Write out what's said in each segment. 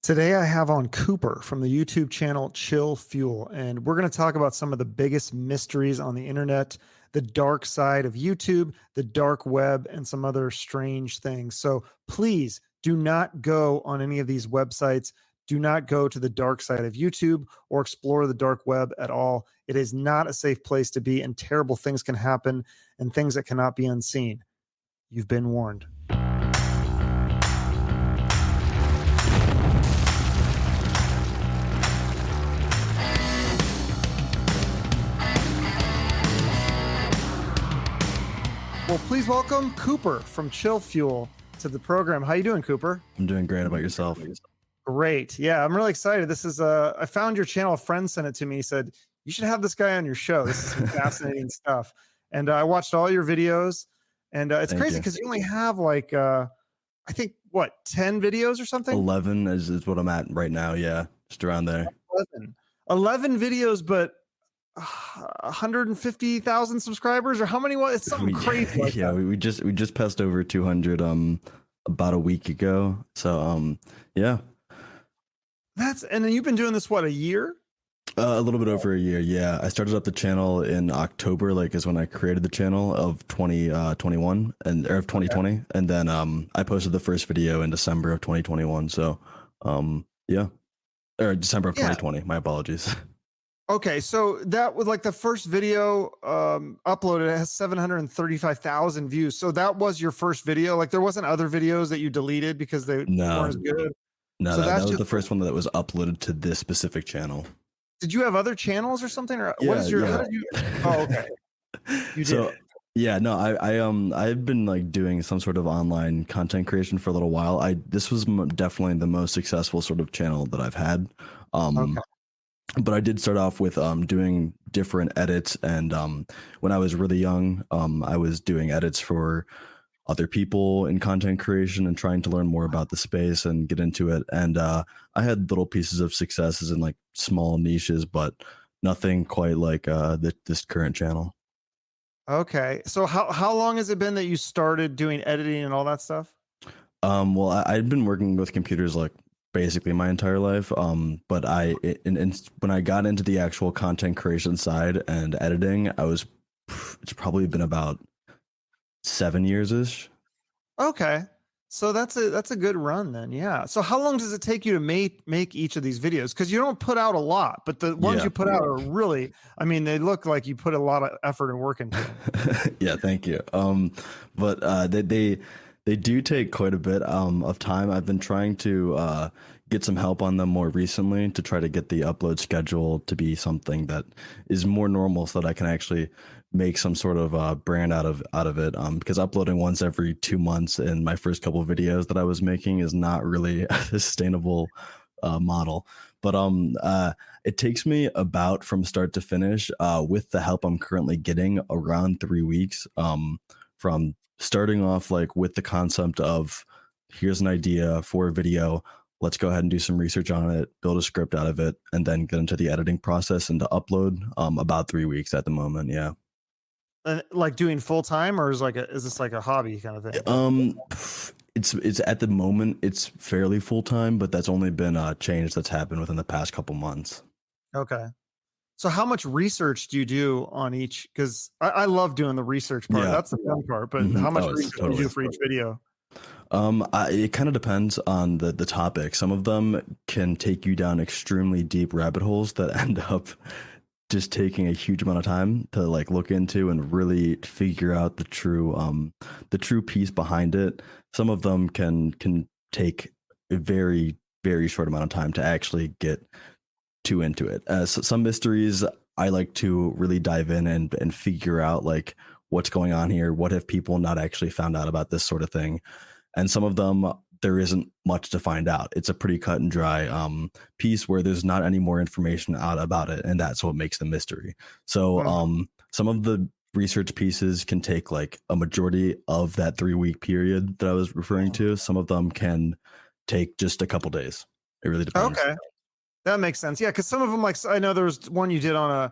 Today, I have on Cooper from the YouTube channel Chill Fuel, and we're going to talk about some of the biggest mysteries on the internet, the dark side of YouTube, the dark web, and some other strange things. So please do not go on any of these websites. Do not go to the dark side of YouTube or explore the dark web at all. It is not a safe place to be, and terrible things can happen and things that cannot be unseen. You've been warned. Well, please welcome Cooper from Chill Fuel to the program. How you doing, Cooper? I'm doing great. About yourself? Great. Yeah, I'm really excited. This is I found your channel. A friend sent it to me. He said, you should have this guy on your show. This is some fascinating stuff. And I watched all your videos, and it's crazy because you only have like, I think, what, 10 videos or something? 11 is what I'm at right now. Yeah, just around there. 11 videos, but 150,000 subscribers, or how many? It's something crazy. Like yeah, we just passed over 200 about a week ago. So yeah. And then you've been doing this what, a year? A little bit over a year. Yeah, I started up the channel in October, like is when I created the channel of 2021 and or of 2020, okay. And then I posted the first video in December of 2021. So yeah, or December of 2020. My apologies. Okay, so that was like the first video uploaded. It has 735,000 views. So that was your first video. Like there wasn't other videos that you deleted because they weren't as good. No, so that was the first one that was uploaded to this specific channel. Did you have other channels or something? Or what is your? How did you? Oh, okay. You did. Yeah, no, I've been like doing some sort of online content creation for a little while. This was definitely the most successful sort of channel that I've had. Okay. But I did start off with doing different edits, and when I was really young, I was doing edits for other people in content creation and trying to learn more about the space and get into it. And I had little pieces of successes in like small niches, but nothing quite like this current channel. Okay, so how long has it been that you started doing editing and all that stuff? Well, I'd been working with computers like basically my entire life. But when I got into the actual content creation side and editing, it's probably been about 7 years-ish. Okay. So that's a good run then. Yeah. So how long does it take you to make each of these videos? Because you don't put out a lot, but the ones you put out are really, I mean, they look like you put a lot of effort and work into them. Yeah, thank you. But they do take quite a bit of time. I've been trying to get some help on them more recently to try to get the upload schedule to be something that is more normal so that I can actually make some sort of brand out of it. Because uploading once every 2 months in my first couple of videos that I was making is not really a sustainable model. But it takes me about from start to finish with the help I'm currently getting around 3 weeks from starting off like with the concept of here's an idea for a video, let's go ahead and do some research on it, build a script out of it, and then get into the editing process and to upload about 3 weeks at the moment. Yeah. Like doing full time, or is this like a hobby kind of thing? It's at the moment it's fairly full time, but that's only been a change that's happened within the past couple months. Okay. So how much research do you do on each? Because I love doing the research part. Yeah. That's the fun part. But how much research do you do for each video? It kind of depends on the topic. Some of them can take you down extremely deep rabbit holes that end up just taking a huge amount of time to like look into and really figure out the true piece behind it. Some of them can take a very, very short amount of time to actually get too into it. Some mysteries I like to really dive in and figure out like what's going on here. What have people not actually found out about this sort of thing? And some of them, there isn't much to find out. It's a pretty cut and dry piece where there's not any more information out about it. And that's what makes the mystery. So some of the research pieces can take like a majority of that 3 week period that I was referring to. Some of them can take just a couple days. It really depends. Okay. That makes sense. Yeah, because some of them, like I know there was one you did on a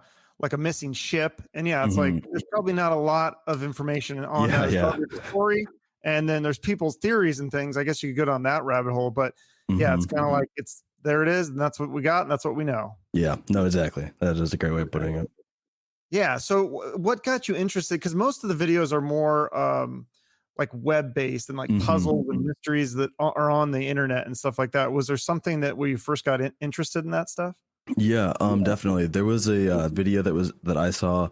missing ship, and yeah, it's like there's probably not a lot of information on that. Gory, and then there's people's theories and things. I guess you could go down that rabbit hole, but yeah, it's Hmm. kind of like it's there it is, and that's what we got, and that's what we know. Yeah, no, exactly. That is a great way of putting it. Yeah. So what got you interested? Because most of the videos are more like web based and like Hmm. puzzles and mysteries that are on the internet and stuff like that. Was there something that where you first got interested in that stuff? Yeah, definitely. There was a video that I saw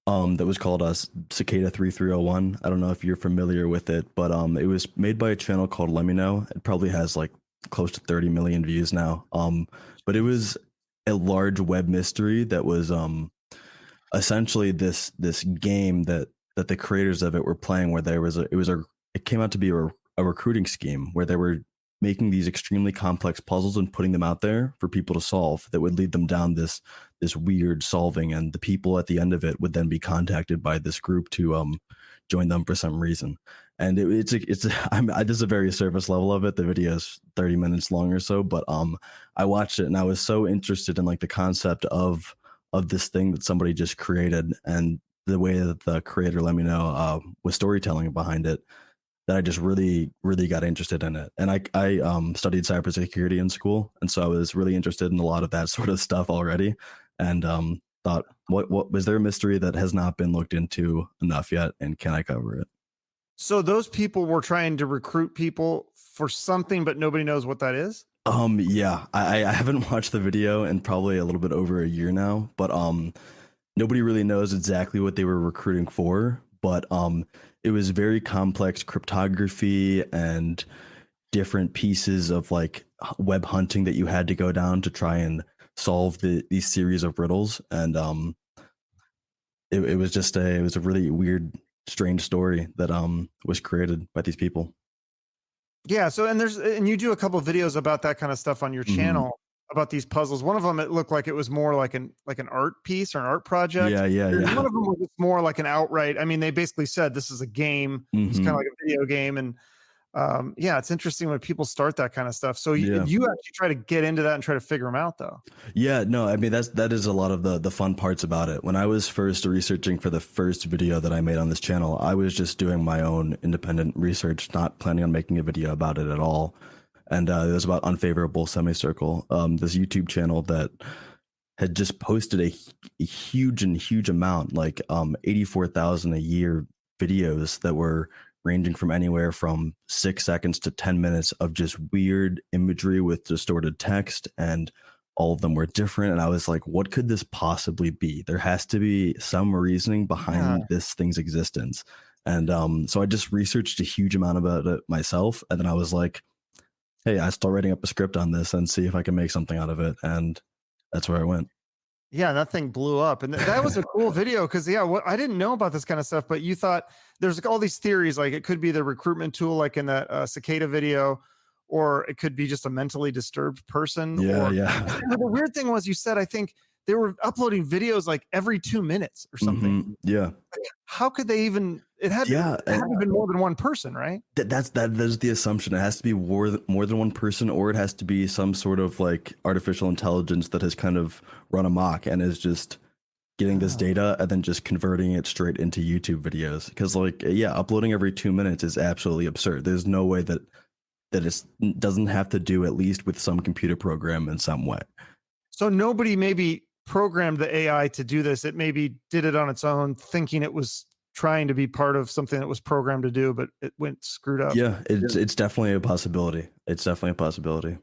that was called Cicada 3301. I don't know if you're familiar with it, but it was made by a channel called Let Me Know. It probably has like close to 30 million views now. But it was a large web mystery that was essentially this game that the creators of it were playing, where it came out to be a recruiting scheme where they were making these extremely complex puzzles and putting them out there for people to solve that would lead them down this weird solving, and the people at the end of it would then be contacted by this group to join them for some reason. And this is a very surface level of it. The video is 30 minutes long or so, but I watched it and I was so interested in like the concept of this thing that somebody just created, and the way that the creator Let Me Know was storytelling behind it, that I just really, really got interested in it. And I studied cybersecurity in school, and so I was really interested in a lot of that sort of stuff already. And thought, what was there a mystery that has not been looked into enough yet, and can I cover it? So those people were trying to recruit people for something, but nobody knows what that is. Yeah, I haven't watched the video in probably a little bit over a year now, but nobody really knows exactly what they were recruiting for, but it was very complex cryptography and different pieces of like web hunting that you had to go down to try and solve these series of riddles. And it was just it was a really weird, strange story that was created by these people. Yeah. So and you do a couple of videos about that kind of stuff on your Hmm. channel about these puzzles. One of them it looked like it was more like an art piece or an art project. Yeah, yeah, And one yeah. of them was just more like an outright. I mean, they basically said this is a game. It's kind of Hmm. like a video game, and yeah, it's interesting when people start that kind of stuff. So Yeah. you actually try to get into that and try to figure them out, though. Yeah, no, I mean that is a lot of the fun parts about it. When I was first researching for the first video that I made on this channel, I was just doing my own independent research, not planning on making a video about it at all. And it was about Unfavorable Semicircle, this YouTube channel that had just posted a huge amount, like 84,000 a year videos that were ranging from anywhere from 6 seconds to 10 minutes of just weird imagery with distorted text, and all of them were different. And I was like, what could this possibly be? There has to be some reasoning Yeah. behind this thing's existence. And so I just researched a huge amount about it myself, and then I was like, hey, I start writing up a script on this and see if I can make something out of it. And that's where I went. Yeah, that thing blew up, and that was a cool video because yeah, what I didn't know about this kind of stuff, but you thought there's like all these theories, like it could be the recruitment tool, like in that Cicada video, or it could be just a mentally disturbed person. Yeah, Or yeah. the weird thing was, you said I think they were uploading videos like every 2 minutes or something. Yeah. How could they even? Yeah. It had to have been more than one person, right? That's the assumption. It has to be more than one person, or it has to be some sort of like artificial intelligence that has kind of run amok and is just getting this Oh. data and then just converting it straight into YouTube videos. Because like, yeah, uploading every 2 minutes is absolutely absurd. There's no way that it doesn't have to do at least with some computer program in some way. So nobody maybe programmed the AI to do this. It maybe did it on its own, thinking it was trying to be part of something that was programmed to do, but it went screwed up. Yeah, it's definitely a possibility. It's definitely a possibility.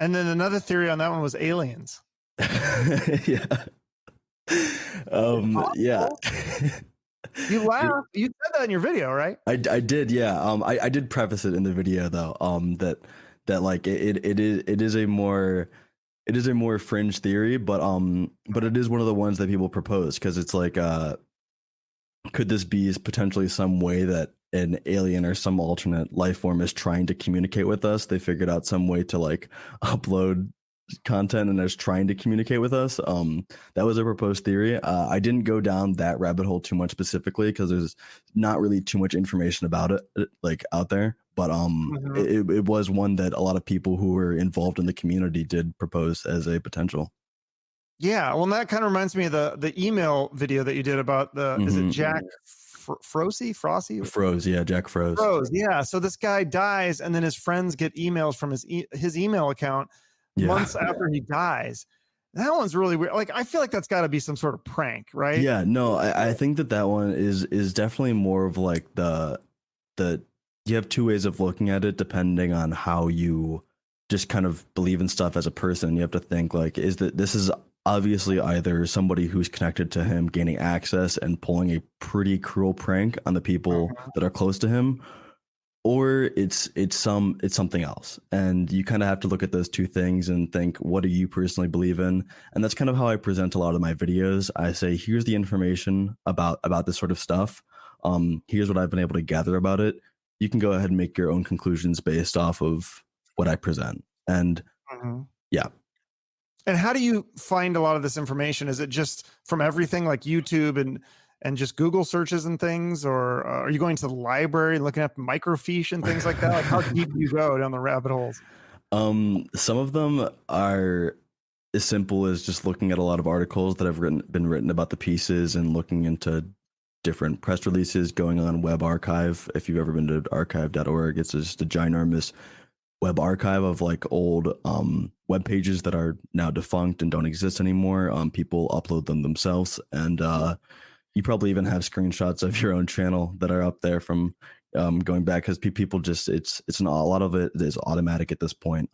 And then another theory on that one was aliens. Yeah. Yeah. Possible? You laughed. You said that in your video, right? I did, yeah. I did preface it in the video though. That like it is a more fringe theory, but it is one of the ones that people propose, because it's like could this be potentially some way that an alien or some alternate life form is trying to communicate with us? They figured out some way to like upload content and is trying to communicate with us. That was a proposed theory. I didn't go down that rabbit hole too much specifically because there's not really too much information about it like out there. But Mhm. it was one that a lot of people who were involved in the community did propose as a potential. Yeah. Well, that kind of reminds me of the email video that you did about the is it Hmm. Jack Frosty? Froze, yeah, Jack froze. Froze, yeah. So this guy dies, and then his friends get emails from his email account Yeah. months after he dies. That one's really weird. Like, I feel like that's got to be some sort of prank, right? Yeah, no, I think that that one is definitely more of like the you have two ways of looking at it depending on how you just kind of believe in stuff as a person. You have to think like, is that this is obviously either somebody who's connected to him gaining access and pulling a pretty cruel prank on the people that are close to him, or it's something else. And you kind of have to look at those two things and think, what do you personally believe in? And that's kind of how I present a lot of my videos. I say, here's the information about this sort of stuff. Here's what I've been able to gather about it. You can go ahead and make your own conclusions based off of what I present. And Mhm. yeah. And how do you find a lot of this information? Is it just from everything like YouTube and just Google searches and things, or are you going to the library and looking up microfiche and things like that? Like, how deep do you go down the rabbit holes? Some of them are as simple as just looking at a lot of articles that have been written about the pieces and looking into different press releases going on Web Archive. If you've ever been to archive.org, it's just a ginormous web archive of like old web pages that are now defunct and don't exist anymore. People upload them themselves, and you probably even have screenshots of your own channel that are up there from going back, because people just a lot of it is automatic at this point.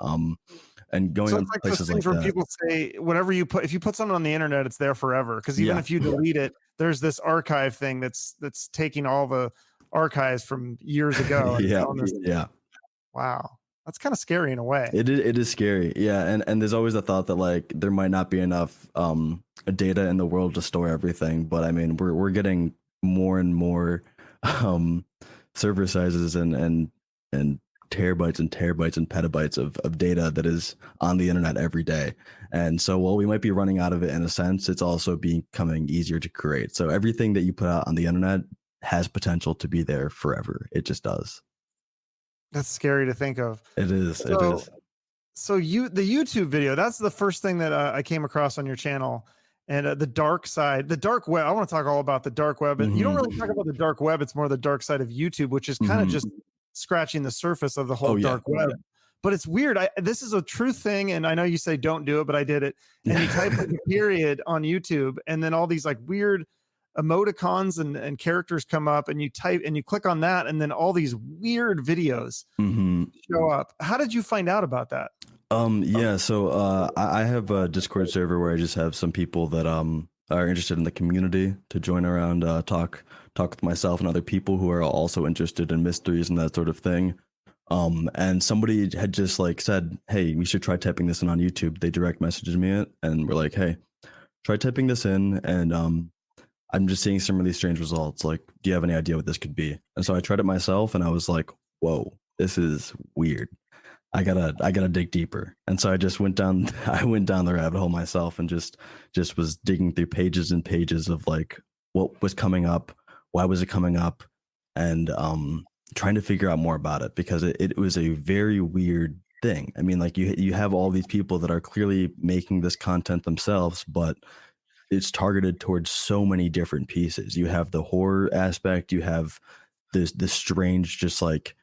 And going So on it's like those places like things where that. people say whatever you put, if you put something on the internet, it's there forever. Because even Yeah. if you delete it, there's this archive thing that's taking all the archives from years ago and Yeah. telling this. Yeah. Wow, that's kind of scary in a way. It is scary. Yeah. And there's always the thought that like there might not be enough data in the world to store everything. But I mean, we're getting more and more um server sizes and terabytes and terabytes and petabytes of data that is on the internet every day. And so while we might be running out of it in a sense, it's also becoming easier to create. So everything that you put out on the internet has potential to be there forever. It just does. That's scary to think of. It is. It So is. the YouTube video, that's the first thing that I came across on your channel. And the dark side, the dark web. I want to talk all about the dark web. And you don't Hmm. really talk about the dark web. It's more the dark side of YouTube, which is kind of Hmm. just scratching the surface of the whole Oh yeah. dark web. But it's weird. This is a true thing, and I know you say don't do it, but I did it. And you type like a period on YouTube, and then all these like weird emoticons and characters come up, and you type and you click on that, and then all these weird videos Hmm. show up. How did you find out about that? Yeah, so I have a Discord server where I just have some people that are interested in the community to join around, talk with myself and other people who are also interested in mysteries and that sort of thing. And somebody had just like said, "Hey, we should try typing this in on YouTube." They direct messaged me it, and we're like, "Hey, try typing this in," and I'm just seeing some really strange results. Like, do you have any idea what this could be? And so I tried it myself, and I was like, "Whoa, this is weird. I gotta dig deeper." And so I just went down I went down the rabbit hole myself and just was digging through pages and pages of like what was coming up, why was it coming up, and trying to figure out more about it, because it was a very weird thing. I mean, like you have all these people that are clearly making this content themselves, but it's targeted towards so many different pieces. You have the horror aspect, you have this strange, just like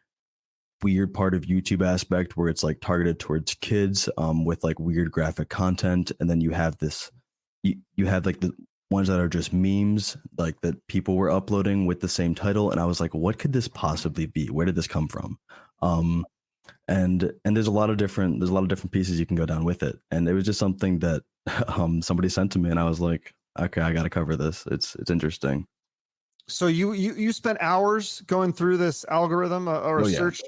weird part of YouTube aspect where it's like targeted towards kids with like weird graphic content, and then you have this you have like the ones that are just memes like that people were uploading with the same title, and I was like, what could this possibly be? Where did this come from? And there's a lot of different pieces you can go down with it, and it was just something that somebody sent to me, and I was like, okay, I got to cover this. It's interesting. So you spent hours going through this algorithm or a Oh yeah. search.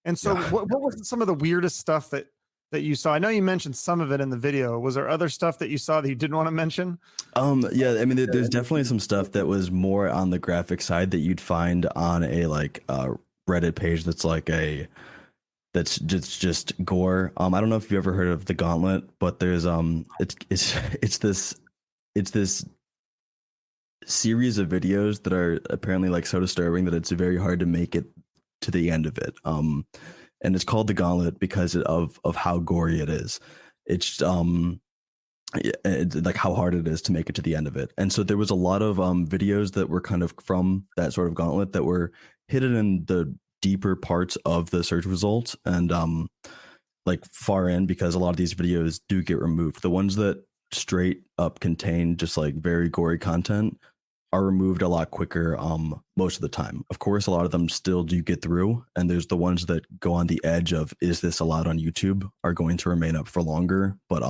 And so Yeah. what was some of the weirdest stuff that you saw? I know you mentioned some of it in the video. Was there other stuff that you saw that you didn't want to mention? Yeah, I mean, there's definitely some stuff that was more on the graphic side that you'd find on a like Reddit page that's just gore. I don't know if you've ever heard of the Gauntlet, but there's it's this series of videos that are apparently like so disturbing that it's very hard to make it to the end of it. And it's called the Gauntlet because of how gory it is. It's like how hard it is to make it to the end of it. And so there was a lot of videos that were kind of from that sort of gauntlet that were hidden in the deeper parts of the search results and like far in, because a lot of these videos do get removed. The ones that straight up contain just like very gory content are removed a lot quicker most of the time. Of course, a lot of them still do get through, and there's the ones that go on the edge of is this allowed on YouTube are going to remain up for longer. But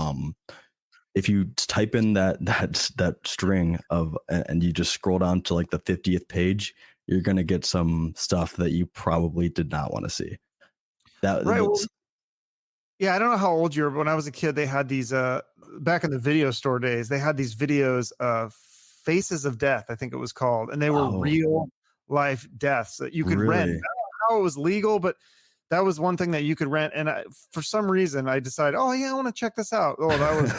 if you type in that string of and you just scroll down to like the 50th page, you're going to get some stuff that you probably did not want to see. Right. Well, That's yeah, I don't know how old you are, but when I was a kid, they had these back in the video store days, they had these videos of Faces of Death, I think it was called, and they were oh, real life deaths that you could rent. I don't really? know how it was legal, but that was one thing that you could rent. And for some reason, I decided, oh yeah, I want to check this out. Oh, that was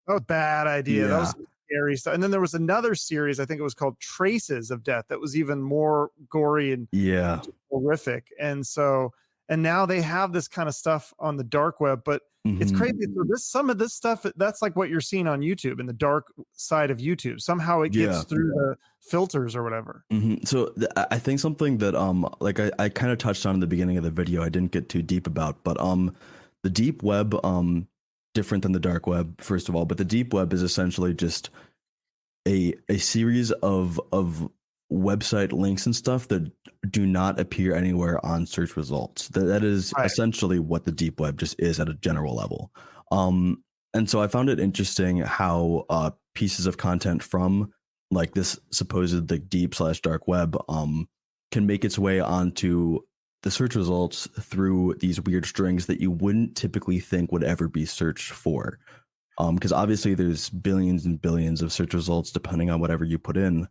a bad idea. That was Yeah. some scary stuff. And then there was another series, I think it was called Traces of Death, that was even more gory and Yeah. just horrific. And now they have this kind of stuff on the dark web, but it's Mhm. crazy. So some of this stuff, that's like what you're seeing on YouTube in the dark side of YouTube. Somehow it gets Yeah. through the filters or whatever. So I think something that like I kind of touched on in the beginning of the video, I didn't get too deep about, but the deep web different than the dark web, first of all, but the deep web is essentially just a series of website links and stuff that do not appear anywhere on search results. That is Right. essentially what the deep web just is at a general level. And so I found it interesting how pieces of content from like this supposed like deep slash dark web can make its way onto the search results through these weird strings that you wouldn't typically think would ever be searched for. Because obviously there's billions and billions of search results depending on whatever you put in.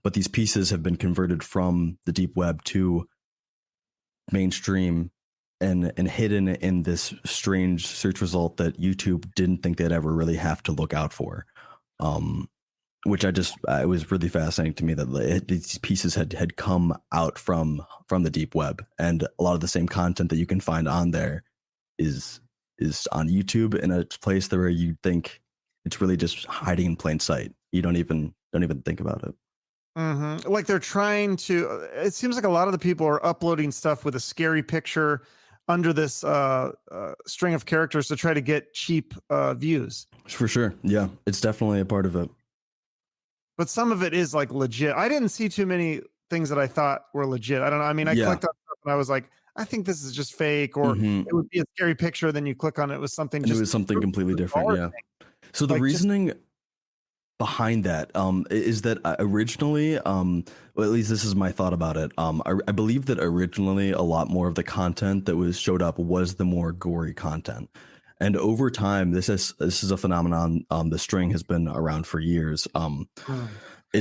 But these pieces have been converted from the deep web to mainstream and hidden in this strange search result that YouTube didn't think they'd ever really have to look out for. Which it was really fascinating to me that these pieces had come out from the deep web, and a lot of the same content that you can find on there is on YouTube in a place where you think it's really just hiding in plain sight. You don't even think about it. Like they're trying to, it seems like a lot of the people are uploading stuff with a scary picture under this string of characters to try to get cheap views. For sure. Yeah, it's definitely a part of it. But some of it is like legit. I didn't see too many things that I thought were legit. I don't know. I mean, I Yeah. clicked on stuff and I was like, I think this is just fake, or Mhm. it would be a scary picture. Then you click on it, it was something And it just was something completely different. bizarre Yeah. thing. So the Like just reasoning behind that is that originally, well, at least this is my thought about it. I believe that originally a lot more of the content that was showed up was the more gory content, and over time, this is a phenomenon. The string has been around for years. mm,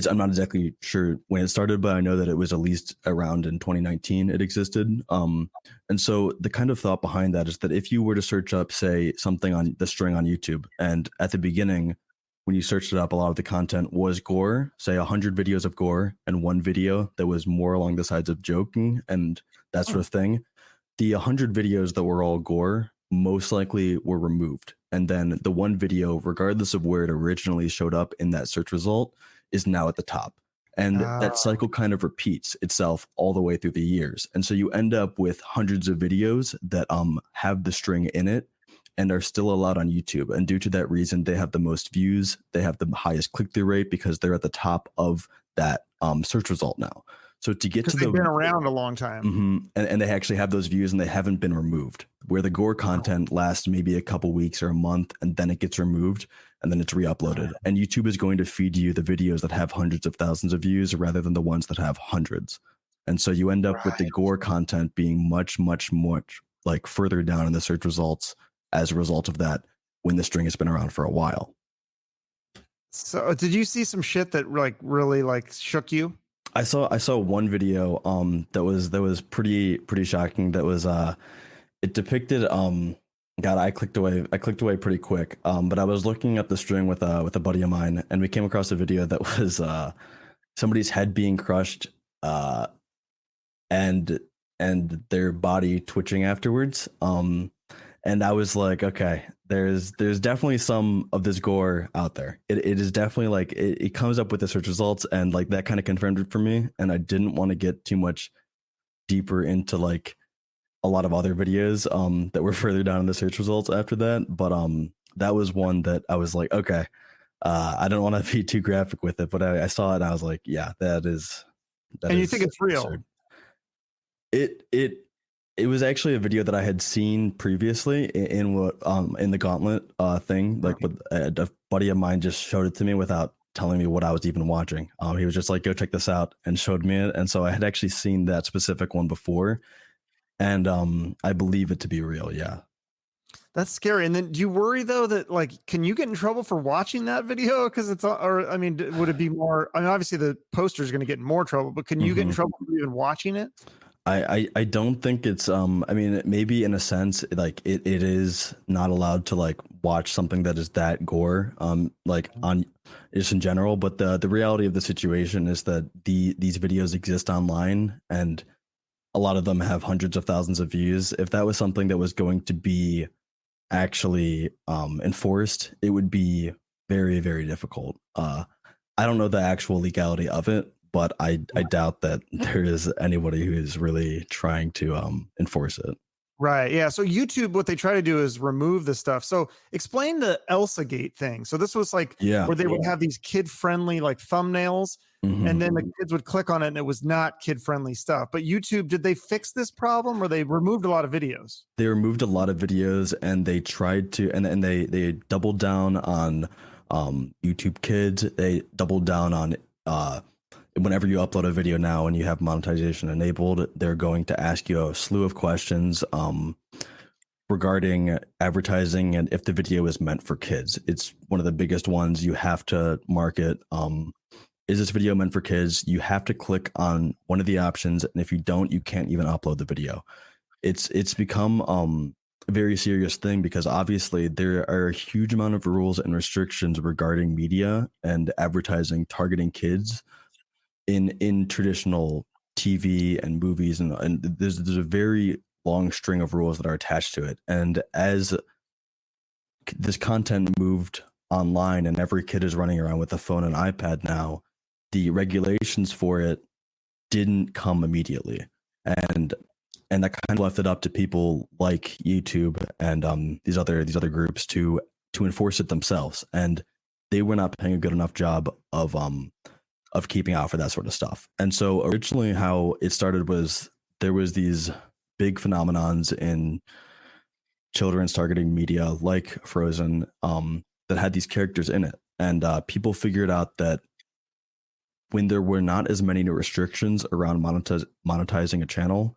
I'm not exactly sure when it started, but I know that it was at least around in 2019 it existed. And so the kind of thought behind that is that if you were to search up, say, something on the string on YouTube, and at the beginning, when you searched it up, a lot of the content was gore, say 100 videos of gore and one video that was more along the sides of joking and that sort mm, of thing, the 100 videos that were all gore most likely were removed. And then the one video, regardless of where it originally showed up in that search result, is now at the top. And uh, that cycle kind of repeats itself all the way through the years. And so you end up with hundreds of videos that have the string in it and are still allowed on YouTube. And due to that reason, they have the most views, they have the highest click-through rate because they're at the top of that search result now. So to get because to they've the been around a long time. and they actually have those views and they haven't been removed. Where the gore content lasts maybe a couple weeks or a month and then it gets removed and then it's re-uploaded. And YouTube is going to feed you the videos that have hundreds of thousands of views rather than the ones that have hundreds. And so you end up with the Right. gore content being much, much, much like further down in the search results as a result of that when the string has been around for a while. So did you see some shit that like really like shook you? I saw one video that was pretty shocking. That was it depicted God, I clicked away pretty quick. But I was looking up the string with a buddy of mine, and we came across a video that was somebody's head being crushed and their body twitching afterwards. And I was like, okay, there's definitely some of this gore out there. It is definitely like it comes up with the search results, and like that kind of confirmed it for me. And I didn't want to get too much deeper into like a lot of other videos that were further down in the search results after that. But that was one that I was like, okay, I don't want to be too graphic with it, but I saw it and I was like, yeah, that is And you think it's real? absurd. It it it was actually a video that I had seen previously in what in the Gauntlet thing. Like, with a buddy of mine just showed it to me without telling me what I was even watching. He was just like, "Go check this out," and showed me it. And so I had actually seen that specific one before, and I believe it to be real. Yeah. That's scary. And then do you worry though that like, can you get in trouble for watching that video? Cause it's, or I mean, would it be more, I mean, obviously the poster is going to get in more trouble, but can you get in hmm trouble for even watching it? I don't think it's I mean, maybe in a sense like it is not allowed to like watch something that is that gore like on just in general, but the reality of the situation is that these videos exist online, and a lot of them have hundreds of thousands of views. If that was something that was going to be actually enforced, it would be very, very difficult. I don't know the actual legality of it, but I doubt that there is anybody who is really trying to enforce it. Right. Yeah. So YouTube, what they try to do is remove the stuff. So explain the Elsagate thing. So this was like Yeah. where they would have these kid friendly like thumbnails, and hmm then the kids would click on it and it was not kid friendly stuff. But YouTube, did they fix this problem or they removed a lot of videos? They removed a lot of videos, and they tried to, and they doubled down on YouTube Kids. They doubled down on whenever you upload a video now and you have monetization enabled, they're going to ask you a slew of questions regarding advertising and if the video is meant for kids. It's one of the biggest ones. You have to mark it. Is this video meant for kids? You have to click on one of the options, and if you don't, you can't even upload the video. It's become a very serious thing because obviously there are a huge amount of rules and restrictions regarding media and advertising targeting kids in traditional TV and movies, and there's a very long string of rules that are attached to it. And as this content moved online and every kid is running around with a phone and iPad now, the regulations for it didn't come immediately. And that kind of left it up to people like YouTube and these other groups to enforce it themselves. And they were not doing a good enough job of keeping out for that sort of stuff. And so originally how it started was there was these big phenomenons in children's targeting media like Frozen that had these characters in it. And people figured out that when there were not as many restrictions around monetizing a channel,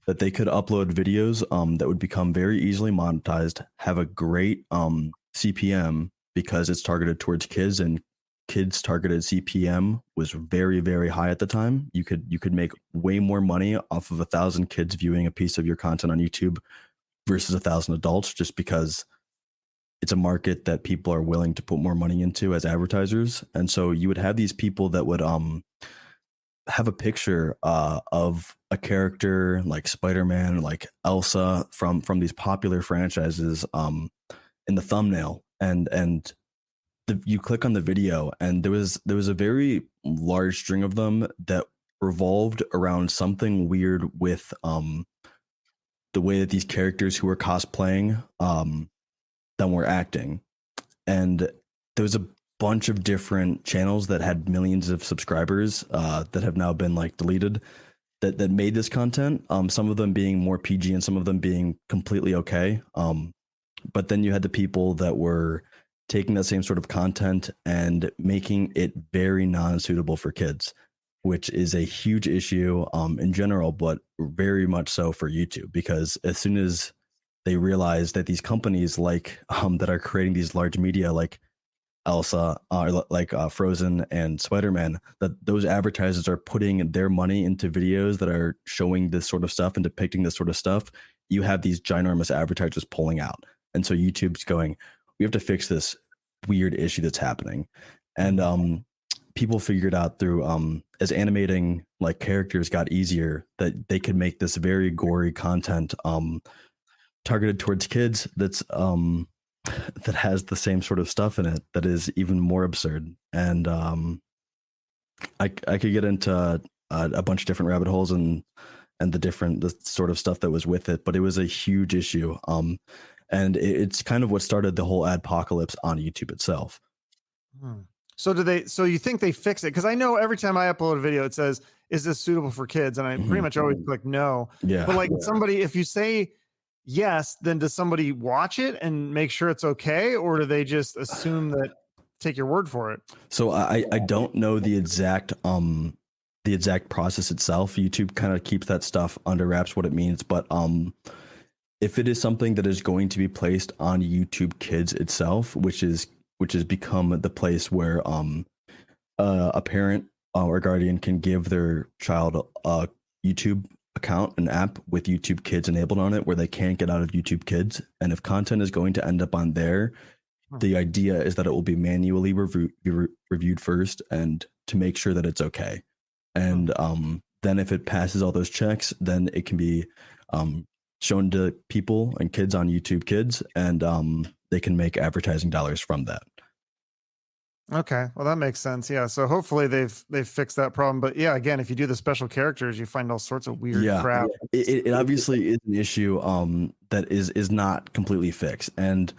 that they could upload videos that would become very easily monetized, have a great CPM because it's targeted towards kids, and kids targeted CPM was very, very high at the time. You could make way more money off of 1,000 kids viewing a piece of your content on YouTube versus 1,000 adults, just because it's a market that people are willing to put more money into as advertisers. And so you would have these people that would have a picture of a character like Spider-Man, like Elsa from these popular franchises in the thumbnail, and you click on the video, and there was a very large string of them that revolved around something weird with the way that these characters who were cosplaying them were acting. And there was a bunch of different channels that had millions of subscribers that have now been like deleted that made this content. Some of them being more PG and some of them being completely okay. But then you had the people that were taking that same sort of content and making it very non-suitable for kids, which is a huge issue in general, but very much so for YouTube, because as soon as they realize that these companies like that are creating these large media like Elsa, like Frozen and Spider-Man, that those advertisers are putting their money into videos that are showing this sort of stuff and depicting this sort of stuff, you have these ginormous advertisers pulling out. And so YouTube's going, we have to fix this weird issue that's happening. And people figured out through as animating like characters got easier, that they could make this very gory content targeted towards kids that's that has the same sort of stuff in it that is even more absurd. And I could get into a bunch of different rabbit holes and the sort of stuff that was with it, but it was a huge issue. And it's kind of what started the whole adpocalypse on YouTube itself. Hmm. So do they? So you think they fix it? Because I know every time I upload a video, it says, "Is this suitable for kids?" And I pretty much always click no. Yeah. But like somebody, if you say yes, then does somebody watch it and make sure it's okay, or do they just assume that take your word for it? So I don't know the exact process itself. YouTube kind of keeps that stuff under wraps what it means, but if it is something that is going to be placed on YouTube Kids itself, which has become the place where a parent or guardian can give their child a YouTube account, an app with YouTube Kids enabled on it, where they can't get out of YouTube Kids. And if content is going to end up on there, the idea is that it will be manually reviewed first, and to make sure that it's okay. And then if it passes all those checks, then it can be shown to people and kids on YouTube Kids, and they can make advertising dollars from that. Okay, well that makes sense. Yeah, so hopefully they've fixed that problem. But yeah, again, if you do the special characters, you find all sorts of weird crap. It obviously is an issue that is not completely fixed, and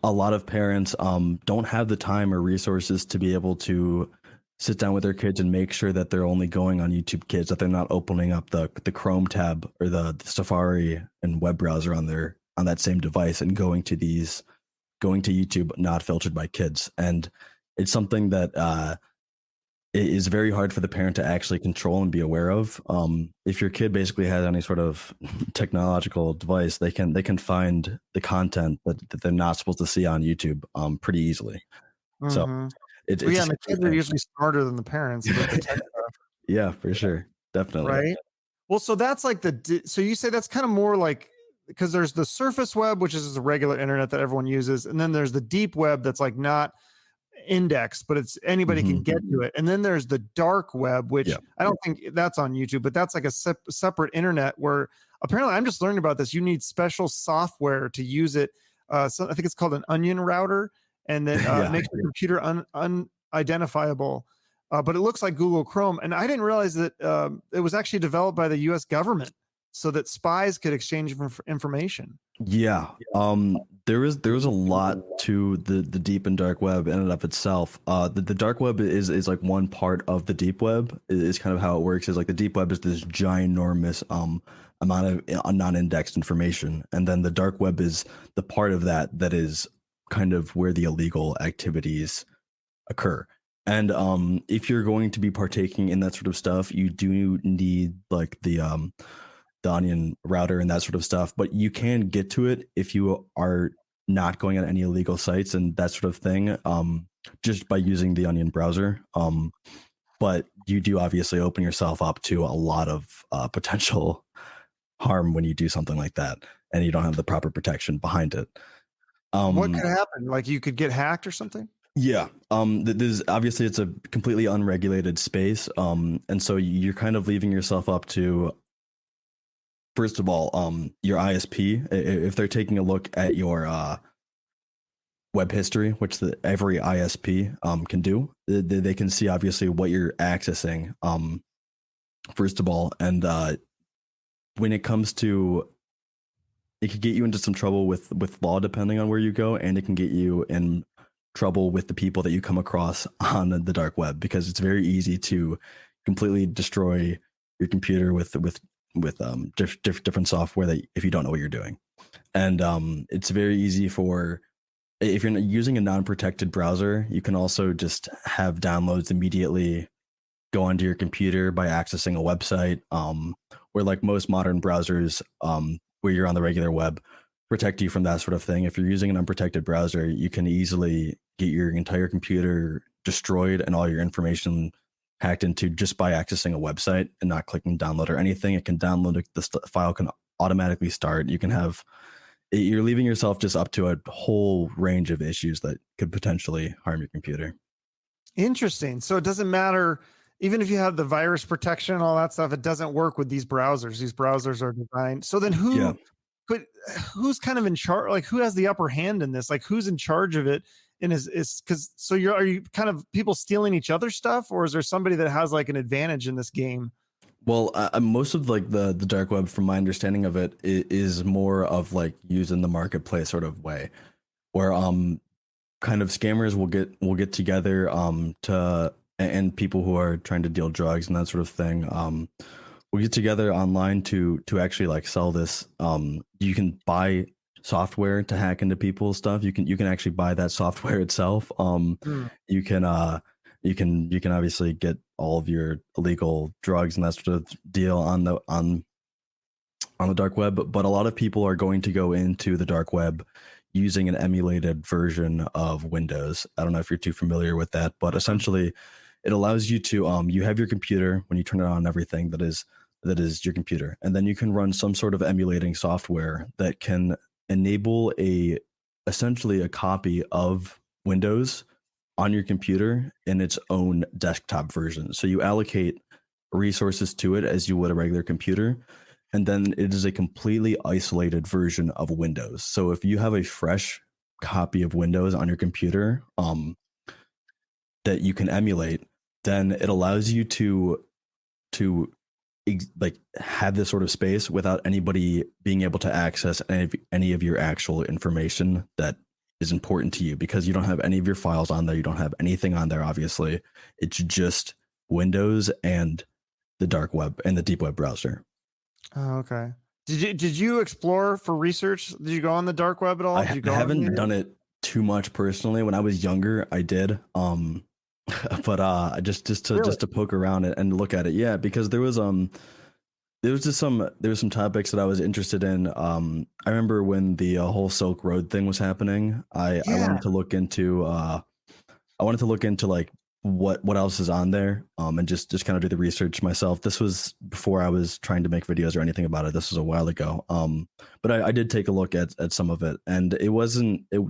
a lot of parents don't have the time or resources to be able to sit down with their kids and make sure that they're only going on YouTube Kids, that they're not opening up the Chrome tab or the Safari and web browser on that same device and going to YouTube not filtered by kids. And it's something that is very hard for the parent to actually control and be aware of. If your kid basically has any sort of technological device, they can find the content that they're not supposed to see on YouTube pretty easily. So it's and the kids are usually smarter than the parents. yeah, for sure, definitely. Right. Well, so that's like so you say that's kind of more like, because there's the surface web, which is the regular internet that everyone uses, and then there's the deep web that's like not indexed, but it's anybody can get to it. And then there's the dark web, which I don't think that's on YouTube, but that's like a separate internet where apparently I'm just learning about this. You need special software to use it. So I think it's called an onion router, and then makes your computer unidentifiable. But it looks like Google Chrome. And I didn't realize that it was actually developed by the US government so that spies could exchange information. Yeah. There is a lot to the deep and dark web in and of itself. The dark web is like one part of the deep web. Is kind of how it works. Is like the deep web is this ginormous amount of non-indexed information, and then the dark web is the part of that is kind of where the illegal activities occur. And if you're going to be partaking in that sort of stuff, you do need like the onion router and that sort of stuff, but you can get to it if you are not going on any illegal sites and that sort of thing, just by using the onion browser. But you do obviously open yourself up to a lot of potential harm when you do something like that, and you don't have the proper protection behind it. What could happen? Like you could get hacked or something? Yeah. There's obviously it's a completely unregulated space. And so you're kind of leaving yourself up to, first of all, your ISP, if they're taking a look at your web history, which every ISP can do, they can see obviously what you're accessing, first of all. And when it comes to, it could get you into some trouble with law depending on where you go, and it can get you in trouble with the people that you come across on the dark web, because it's very easy to completely destroy your computer with different software that if you don't know what you're doing. And it's very easy for, if you're using a non-protected browser, you can also just have downloads immediately go onto your computer by accessing a website, where like most modern browsers, where you're on the regular web, protect you from that sort of thing. If you're using an unprotected browser, you can easily get your entire computer destroyed and all your information hacked into just by accessing a website and not clicking download or anything. It can download, the file can automatically start. You can have, you're leaving yourself just up to a whole range of issues that could potentially harm your computer. Interesting. So it doesn't matter, even if you have the virus protection and all that stuff, it doesn't work with these browsers. These browsers are designed. So then who but who's kind of in charge? Like, who has the upper hand in this? Like, who's in charge of it? And is because so are you kind of people stealing each other's stuff, or is there somebody that has like an advantage in this game? Well, most of like the dark web, from my understanding of it, is more of like using the marketplace sort of way, where kind of scammers will get together to, and people who are trying to deal drugs and that sort of thing will get together online to actually like sell this. You can buy software to hack into people's stuff. You can actually buy that software itself. Hmm. You can you can obviously get all of your illegal drugs and that sort of deal on the dark web, but a lot of people are going to go into the dark web using an emulated version of Windows. I don't know if you're too familiar with that, but essentially it allows you to you have your computer when you turn it on and everything that is your computer, and then you can run some sort of emulating software that can enable essentially a copy of Windows on your computer in its own desktop version. So you allocate resources to it as you would a regular computer, and then it is a completely isolated version of Windows. So if you have a fresh copy of Windows on your computer that you can emulate, then it allows you to like have this sort of space without anybody being able to access any of your actual information that is important to you, because you don't have any of your files on there. You don't have anything on there, obviously. It's just Windows and the dark web and the deep web browser. Oh, okay. Did you explore for research? Did you go on the dark web at all? Did you I go on haven't done it too much personally. When I was younger, I did. But just to poke around it and look at it. Yeah, because there was some topics that I was interested in. I remember when the whole Silk Road thing was happening. I wanted to look into like what else is on there, and just kind of do the research myself. This was before I was trying to make videos or anything about it. This was a while ago. But I did take a look at some of it, and it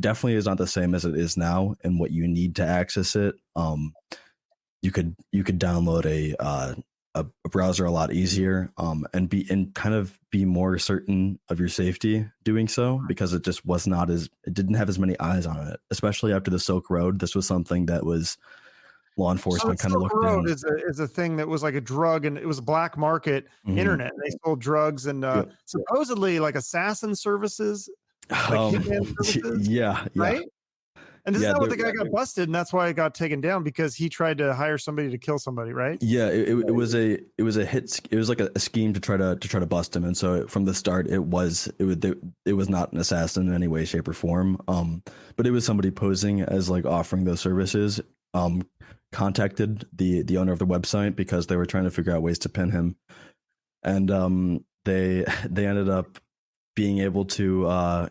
definitely is not the same as it is now, and what you need to access it. You could download a browser a lot easier, and kind of be more certain of your safety doing so, because it just it didn't have as many eyes on it, especially after the Silk Road. This was something that was law enforcement kind of Silk looked Road in. is a thing that was like a drug, and it was a black market internet. They sold drugs and Yep. supposedly like assassin services, like hitman services, Yeah. right? And isn't Yeah, that what the guy got busted, and that's why it got taken down, because he tried to hire somebody to kill somebody, right? Yeah, it was a hit. It was like a scheme to try to bust him, and so from the start, it was not an assassin in any way, shape, or form. But it was somebody posing as like offering those services. Contacted the owner of the website because they were trying to figure out ways to pin him, and they ended up being able to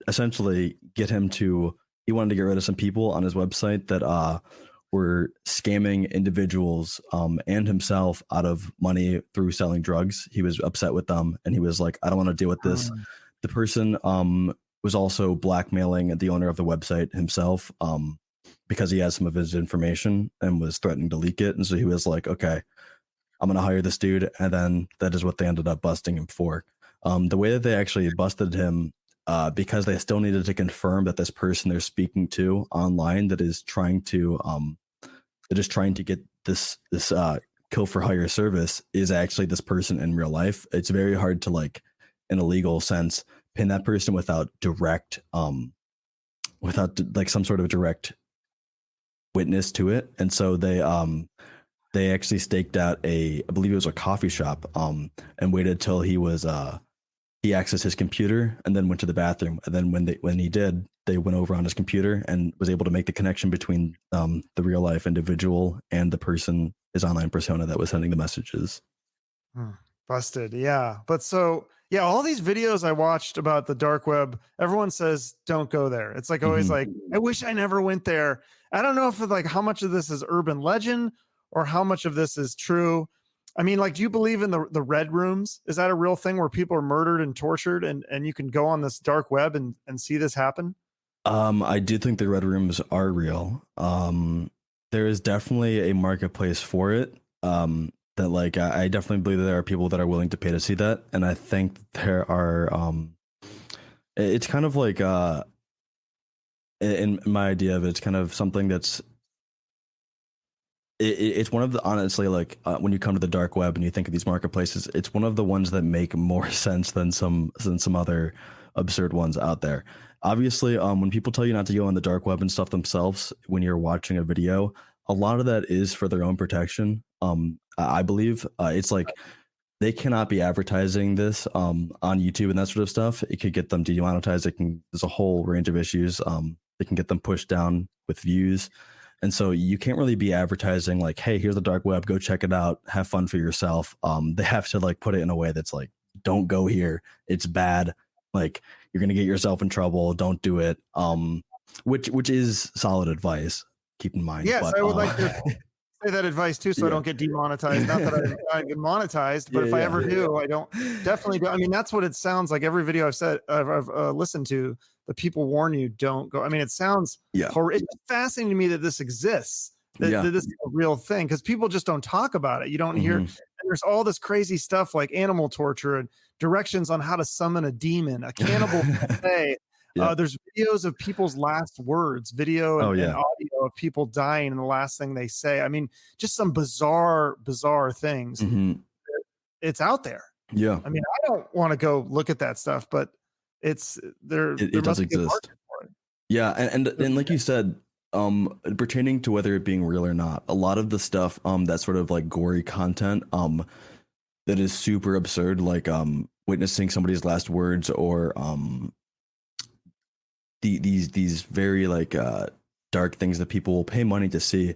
essentially get him to. He wanted to get rid of some people on his website that were scamming individuals and himself out of money through selling drugs. He was upset with them, and he was like, I don't want to deal with this. The person was also blackmailing the owner of the website himself, because he had some of his information and was threatening to leak it. And so he was like, okay, I'm going to hire this dude. And then that is what they ended up busting him for. The way that they actually busted him, because they still needed to confirm that this person they're speaking to online that is trying to get this kill for hire service is actually this person in real life. It's very hard to, like, in a legal sense, pin that person without like some sort of direct witness to it. And so they actually staked out I believe it was a coffee shop, and waited till he accessed his computer and then went to the bathroom. And then when he did, they went over on his computer and was able to make the connection between the real life individual and the person, his online persona that was sending the messages. Busted. Yeah. But so, yeah, all these videos I watched about the dark web, everyone says don't go there. It's like always like, I wish I never went there. I don't know if like how much of this is urban legend or how much of this is true. I mean, like, do you believe in the red rooms? Is that a real thing where people are murdered and tortured, and you can go on this dark web and see this happen? I do think the red rooms are real. There is definitely a marketplace for it. That, like, I definitely believe that there are people that are willing to pay to see that, and I think there are It's kind of like in my idea of it, it's kind of something that's it's one of the, honestly, like when you come to the dark web and you think of these marketplaces, it's one of the ones that make more sense than some other absurd ones out there. Obviously, when people tell you not to go on the dark web and stuff themselves when you're watching a video, a lot of that is for their own protection. I believe it's like they cannot be advertising this on YouTube and that sort of stuff. It could get them demonetized. There's a whole range of issues. It can get them pushed down with views. And so you can't really be advertising like, hey, here's the dark web, go check it out, have fun for yourself. They have to like put it in a way that's like, don't go here, it's bad, like you're gonna get yourself in trouble, don't do it. Which is solid advice, keep in mind. Yes, But I would like to say that advice too, so I don't get demonetized. Not that I get monetized, but if I ever do, I don't definitely do. I mean, that's what it sounds like. Every video I've listened to, the people warn you don't go. I mean, it sounds it's fascinating to me that this exists, that this is a real thing, because people just don't talk about it. You don't hear. And there's all this crazy stuff like animal torture and directions on how to summon a demon, a cannibal buffet. There's videos of people's last words, video and audio of people dying and the last thing they say. I mean, just some bizarre things. It's out there. Yeah. I mean, I don't want to go look at that stuff, but it's there. It does exist. Yeah. And like you said, pertaining to whether it being real or not, a lot of the stuff, that sort of like gory content, that is super absurd, like, witnessing somebody's last words, or, these very like dark things that people will pay money to see,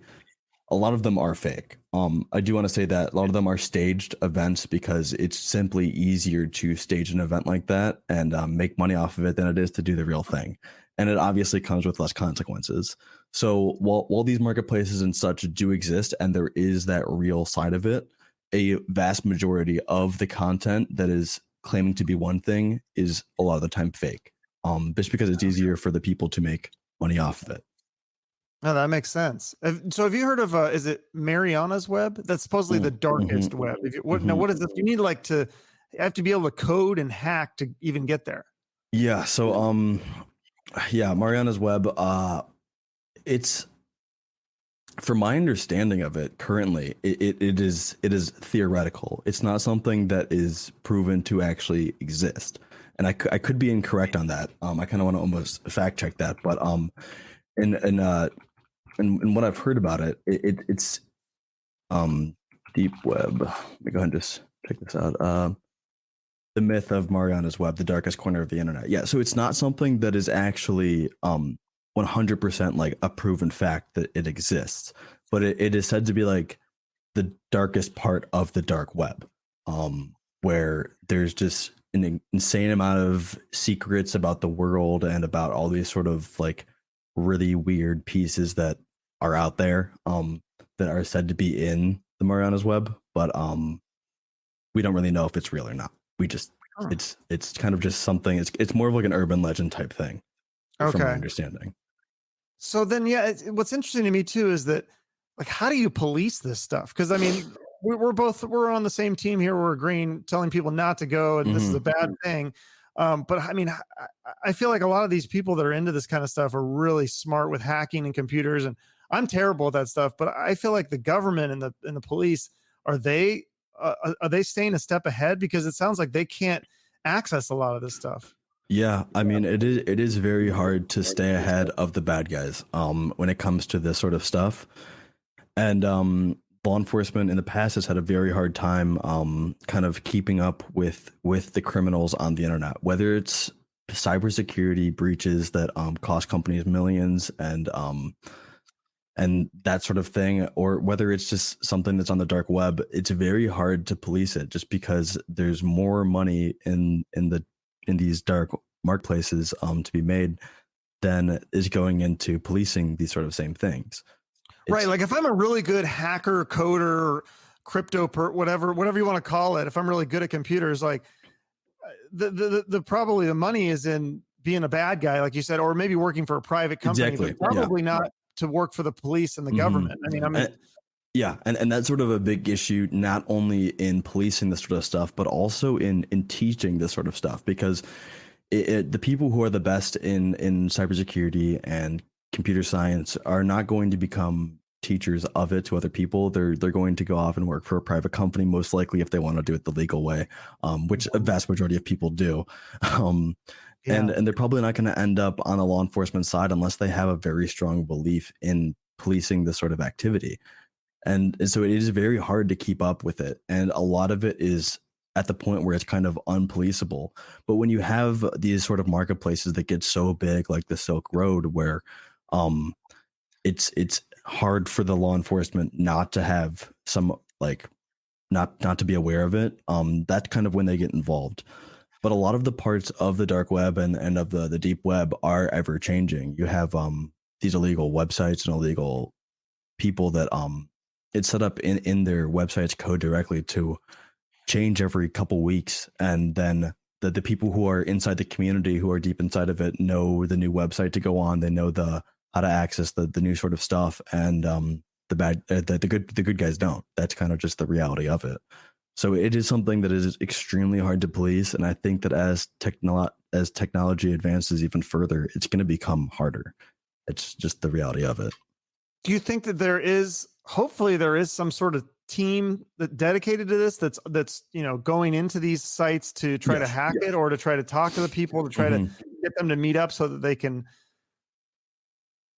a lot of them are fake. I do want to say that a lot of them are staged events, because it's simply easier to stage an event like that and make money off of it than it is to do the real thing, and it obviously comes with less consequences. So while these marketplaces and such do exist and there is that real side of it, a vast majority of the content that is claiming to be one thing is a lot of the time fake. Just because it's easier for the people to make money off of it. No, that makes sense. So have you heard of is it Mariana's web? That's supposedly the darkest web. Now what is this? You need like you have to be able to code and hack to even get there. Yeah. So Mariana's web. It's, from my understanding of it currently, it is theoretical. It's not something that is proven to actually exist. And I could be incorrect on that. I kind of want to almost fact check that, but and what I've heard about it, it's deep web. Let me go ahead and just check this out. The myth of Mariana's web, the darkest corner of the internet. Yeah, so it's not something that is actually 100% like a proven fact that it exists, but it is said to be like the darkest part of the dark web, where there's just an insane amount of secrets about the world and about all these sort of like really weird pieces that are out there, that are said to be in the Mariana's web, but we don't really know if it's real or not. We just it's kind of just something. It's more of like an urban legend type thing, from my understanding. So then, what's interesting to me too is that, like, how do you police this stuff? Because I mean, we're on the same team here. We're agreeing, telling people not to go, and this is a bad thing. But I mean, I feel like a lot of these people that are into this kind of stuff are really smart with hacking and computers, and I'm terrible at that stuff. But I feel like the government and the police, are they staying a step ahead? Because it sounds like they can't access a lot of this stuff. Yeah, I mean, it is very hard to stay ahead of the bad guys when it comes to this sort of stuff. And law enforcement in the past has had a very hard time kind of keeping up with the criminals on the internet, whether it's cybersecurity breaches that cost companies millions and that sort of thing, or whether it's just something that's on the dark web. It's very hard to police it, just because there's more money in these dark marketplaces to be made than is going into policing these sort of same things. Right. Like if I'm a really good hacker, coder, crypto, whatever you want to call it, if I'm really good at computers, like the probably the money is in being a bad guy, like you said, or maybe working for a private company, but probably not to work for the police and the government. I mean, yeah. And that's sort of a big issue, not only in policing this sort of stuff, but also in teaching this sort of stuff, because the people who are the best in cybersecurity and computer science are not going to become teachers of it to other people. They're going to go off and work for a private company, most likely if they want to do it the legal way, which a vast majority of people do. Um, Yeah. and they're probably not going to end up on the law enforcement side unless they have a very strong belief in policing this sort of activity. And so it is very hard to keep up with it. And a lot of it is at the point where it's kind of unpoliceable. But when you have these sort of marketplaces that get so big, like the Silk Road, where um, it's hard for the law enforcement not to have some like not to be aware of it. That's kind of when they get involved. But a lot of the parts of the dark web and of the deep web are ever changing. You have these illegal websites and illegal people that it's set up in their website's code directly to change every couple weeks, and then the people who are inside the community, who are deep inside of it, know the new website to go on. They know the how to access the new sort of stuff, and the good guys don't. That's kind of just the reality of it. So it is something that is extremely hard to police, and I think that as technology advances even further, it's going to become harder. It's just the reality of it. Do you think that hopefully there is some sort of team that dedicated to this that's going into these sites to try to hack it, or to try to talk to the people, to try to get them to meet up so that they can.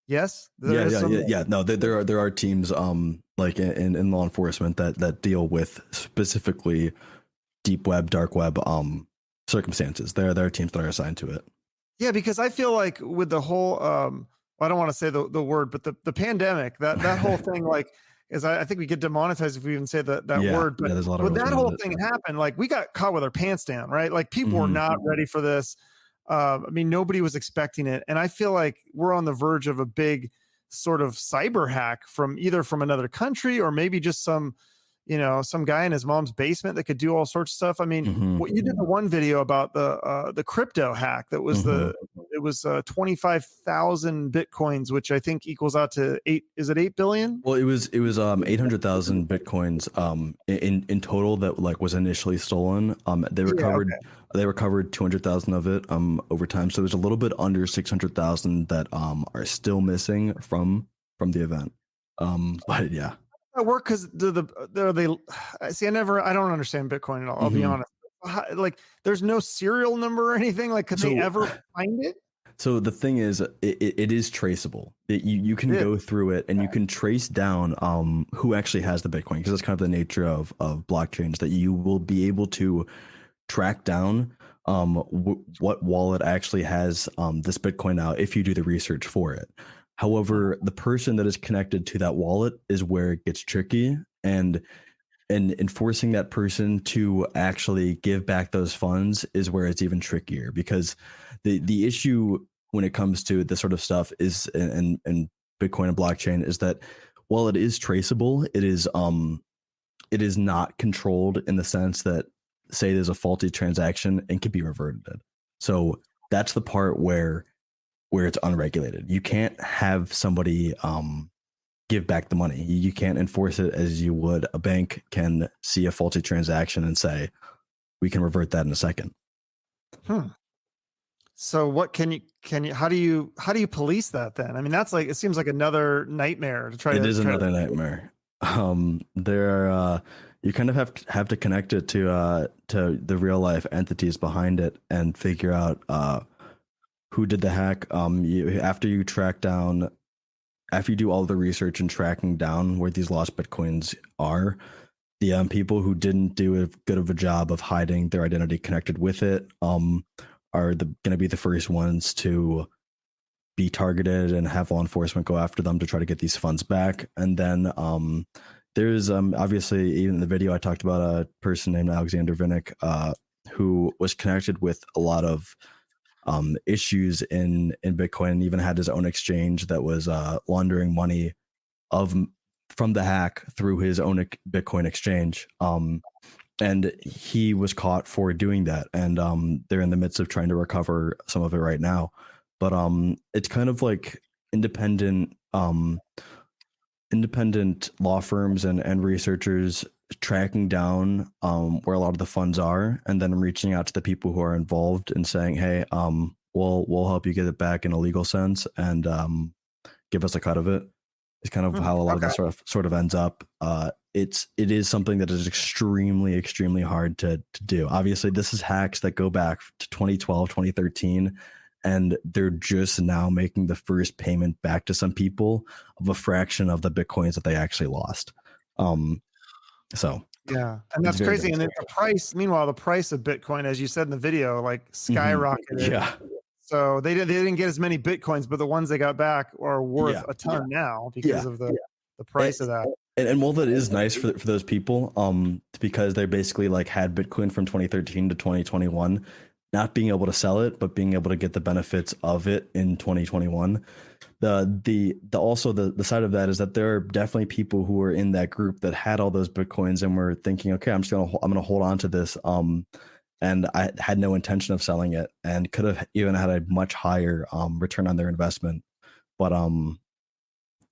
Yes. Yeah. No, there are teams like in law enforcement that deal with specifically deep web, dark web circumstances. There are teams that are assigned to it. Yeah, because I feel like with the whole I don't want to say the word, but the pandemic, that whole thing, like, is I think we get demonetized if we even say that word. But when that whole thing happened, like, we got caught with our pants down, right? Like, people were not ready for this. I mean, nobody was expecting it. And I feel like we're on the verge of a big sort of cyber hack from another country, or maybe just some guy in his mom's basement that could do all sorts of stuff. I mean, what you did the one video about the crypto hack that was it was 25,000 Bitcoins, which I think equals out to 8 billion? Well, it was 800,000 Bitcoins in total that like was initially stolen. They recovered 200,000 of it over time. So there's a little bit under 600,000 that are still missing from the event. But yeah. That work, because they see, I don't understand Bitcoin at all. I'll be honest. Like, there's no serial number or anything. Like, could they ever find it? So the thing is, it is traceable. You can go through it and you can trace down who actually has the Bitcoin, because that's kind of the nature of blockchains, that you will be able to track down what wallet actually has this Bitcoin now if you do the research for it. However, the person that is connected to that wallet is where it gets tricky, and enforcing that person to actually give back those funds is where it's even trickier, because the issue when it comes to this sort of stuff is and Bitcoin and blockchain is that while it is traceable, it is not controlled in the sense that, say, there's a faulty transaction and can be reverted. So that's the part where it's unregulated. You can't have somebody give back the money. You can't enforce it as you would. A bank can see a faulty transaction and say, we can revert that in a second. So what can you how do you police that then? I mean, that's like, it seems like another nightmare to try. It is another nightmare. There are you kind of have to connect it to the real life entities behind it and figure out who did the hack. After you do all the research and tracking down where these lost Bitcoins are, the people who didn't do as good of a job of hiding their identity connected with it are going to be the first ones to be targeted and have law enforcement go after them to try to get these funds back. And then there's obviously, even in the video I talked about a person named Alexander Vinnick who was connected with a lot of issues in Bitcoin, and even had his own exchange that was laundering money from the hack through his own Bitcoin exchange. And he was caught for doing that, and they're in the midst of trying to recover some of it right now. But it's kind of like independent law firms and researchers tracking down where a lot of the funds are, and then reaching out to the people who are involved and saying, hey, we'll help you get it back in a legal sense, and give us a cut of it. It's kind of how a lot of Okay. this sort of ends up. It is something that is extremely hard to do. Obviously, this is hacks that go back to 2012, 2013, and they're just now making the first payment back to some people of a fraction of the Bitcoins that they actually lost. So Yeah, and it's that's very crazy. And then difficult. the price, meanwhile, the price of Bitcoin, as you said in the video, like Mhm. skyrocketed. Yeah. So they didn't get as many Bitcoins, but the ones they got back are worth Yeah. a ton now because Yeah. of the price of that. And while that is nice for those people, because they basically like had Bitcoin from 2013 to 2021, not being able to sell it, but being able to get the benefits of it in 2021. The also the side of that is that there are definitely people who were in that group that had all those Bitcoins and were thinking, okay, I'm gonna hold on to this. And I had no intention of selling it and could have even had a much higher return on their investment. But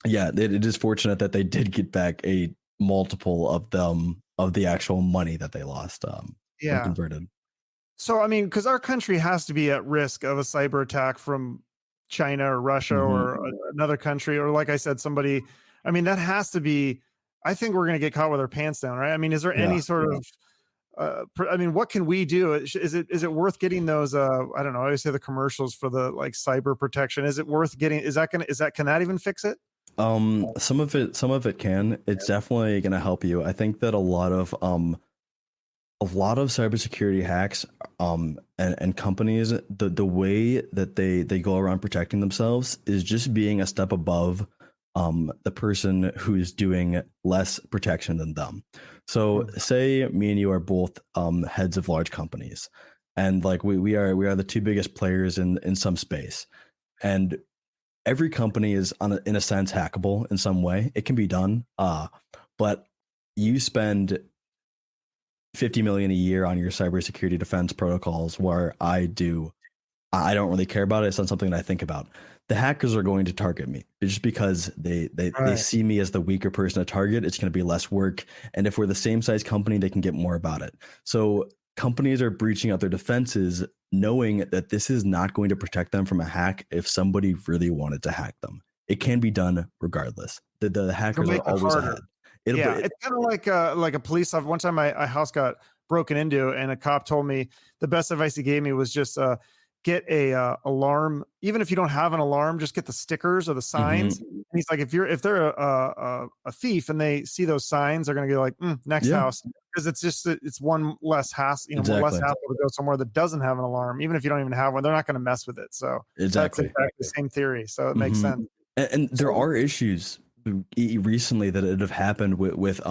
yeah, it is fortunate that they did get back a multiple of them of the actual money that they lost when Yeah. converted. So I mean, because our country has to be at risk of a cyber attack from China or Russia or another country, or like I said, somebody. I mean, that has to be. I think we're going to get caught with our pants down, right? I mean, is there Yeah. any sort of I mean, what can we do? Is it worth getting those? I don't know. I always say the commercials for the like cyber protection. Is it worth getting? Can that even fix it? Some of it can. It's definitely going to help you. I think that a lot of cybersecurity hacks and companies, the way that they go around protecting themselves is just being a step above the person who's doing less protection than them. So Mm. say me and you are both heads of large companies, and like we are the two biggest players in some space, and every company is in a sense hackable in some way. It can be done, but you spend 50 million a year on your cybersecurity defense protocols, where I don't really care about it. It's not something that I think about. The hackers are going to target me just because they Right. see me as the weaker person to target. It's going to be less work, and if we're the same size company, they can get more about it. So companies are breaching out their defenses, knowing that this is not going to protect them from a hack. If somebody really wanted to hack them, it can be done regardless. The It'll hackers are make it always harder. ahead. It'll Yeah, be it's kind of like a police officer. One time, my house got broken into, and a cop told me the best advice he gave me was just get a alarm. Even if you don't have an alarm, just get the stickers or the signs. Mhm. And he's like, if they're a thief and they see those signs, they're gonna go like, next Yeah, house, because it's one less hassle, less exactly. hassle to go somewhere that doesn't have an alarm. Even if you don't even have one, they're not gonna mess with it. So that's Exactly. exactly the same theory. So it makes Hmm. sense. And there So are issues recently that have happened with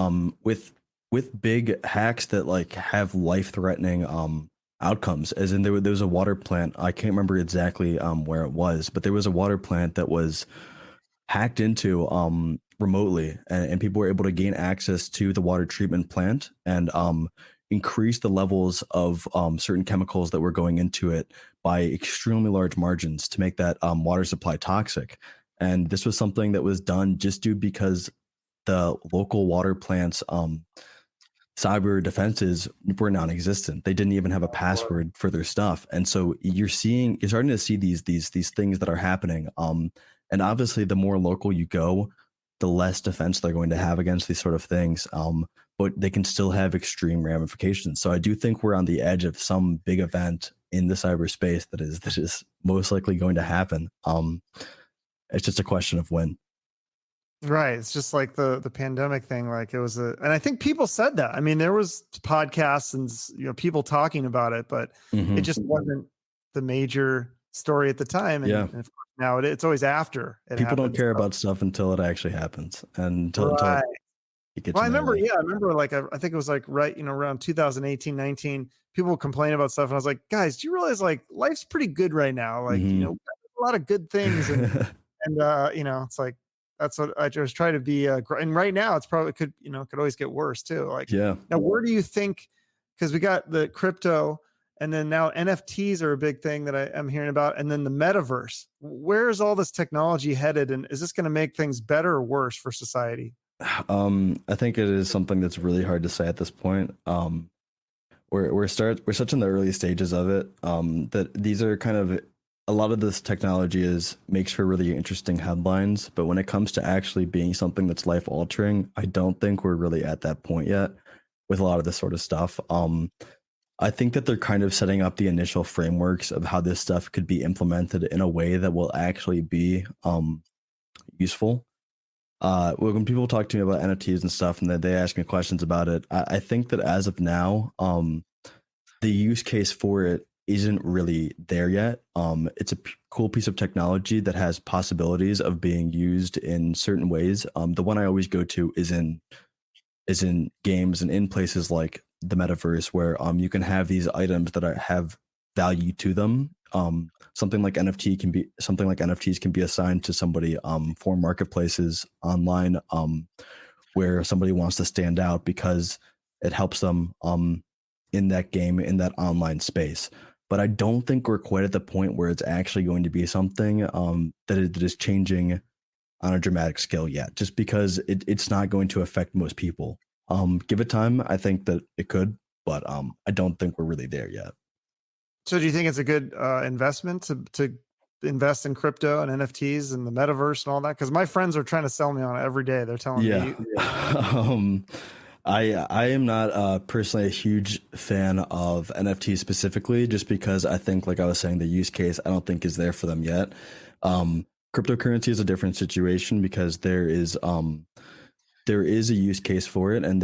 big hacks that like have life threatening outcomes. As in there was a water plant. I can't remember exactly where it was, but there was a water plant that was hacked into remotely, and people were able to gain access to the water treatment plant and increase the levels of certain chemicals that were going into it by extremely large margins to make that water supply toxic. And this was something that was done just due because the local water plants cyber defenses were non-existent. They didn't even have a password for their stuff. And so you're starting to see these things that are happening. And obviously the more local you go, the less defense they're going to have against these sort of things. But they can still have extreme ramifications. So I do think we're on the edge of some big event in the cyberspace that is most likely going to happen. It's just a question of when. right, it's just like the pandemic thing, like it was and I think people said that. I mean, there was podcasts and people talking about it, but it Hmm. just wasn't the major story at the time. Yeah. And of course now it's always after it People don't happens. care So, about stuff until it actually happens, and until right. it gets Well, I in their remember, way. yeah, I remember like I think it was like right, around 2018, 19, people would complain about stuff. And I was like, guys, do you realize like life's pretty good right now? Like, Hmm. a lot of good things. And it's like that's what I just try to be. And right now, it's probably could always get worse too. Like Yeah. now, where do you think? Because we got the crypto, and then now NFTs are a big thing that I am hearing about, and then the metaverse. Where is all this technology headed, and is this going to make things better or worse for society? I think it is something that's really hard to say at this point. We're such in the early stages of it, that these are kind of a lot of this technology is makes for really interesting headlines, but when it comes to actually being something that's life altering, I don't think we're really at that point yet with a lot of this sort of stuff. I think that they're kind of setting up the initial frameworks of how this stuff could be implemented in a way that will actually be useful. When people talk to me about NFTs and stuff, and they ask me questions about it, I think that as of now, the use case for it isn't really there yet. It's a cool piece of technology that has possibilities of being used in certain ways. The one I always go to is in games and in places like the metaverse, where you can have these items that have value to them. Something like NFTs can be assigned to somebody for marketplaces online, where somebody wants to stand out because it helps them in that game, in that online space. But I don't think we're quite at the point where it's actually going to be something that is changing on a dramatic scale yet, just because it's not going to affect most people. Give it time. I think that it could, but I don't think we're really there yet. So do you think it's a good investment to invest in crypto and NFTs and the metaverse and all that? Because my friends are trying to sell me on it every day. They're telling Yeah. me, um, I am not personally a huge fan of NFTs specifically, just because I think, like I was saying, the use case I don't think is there for them yet. Cryptocurrency is a different situation because there is a use case for it, and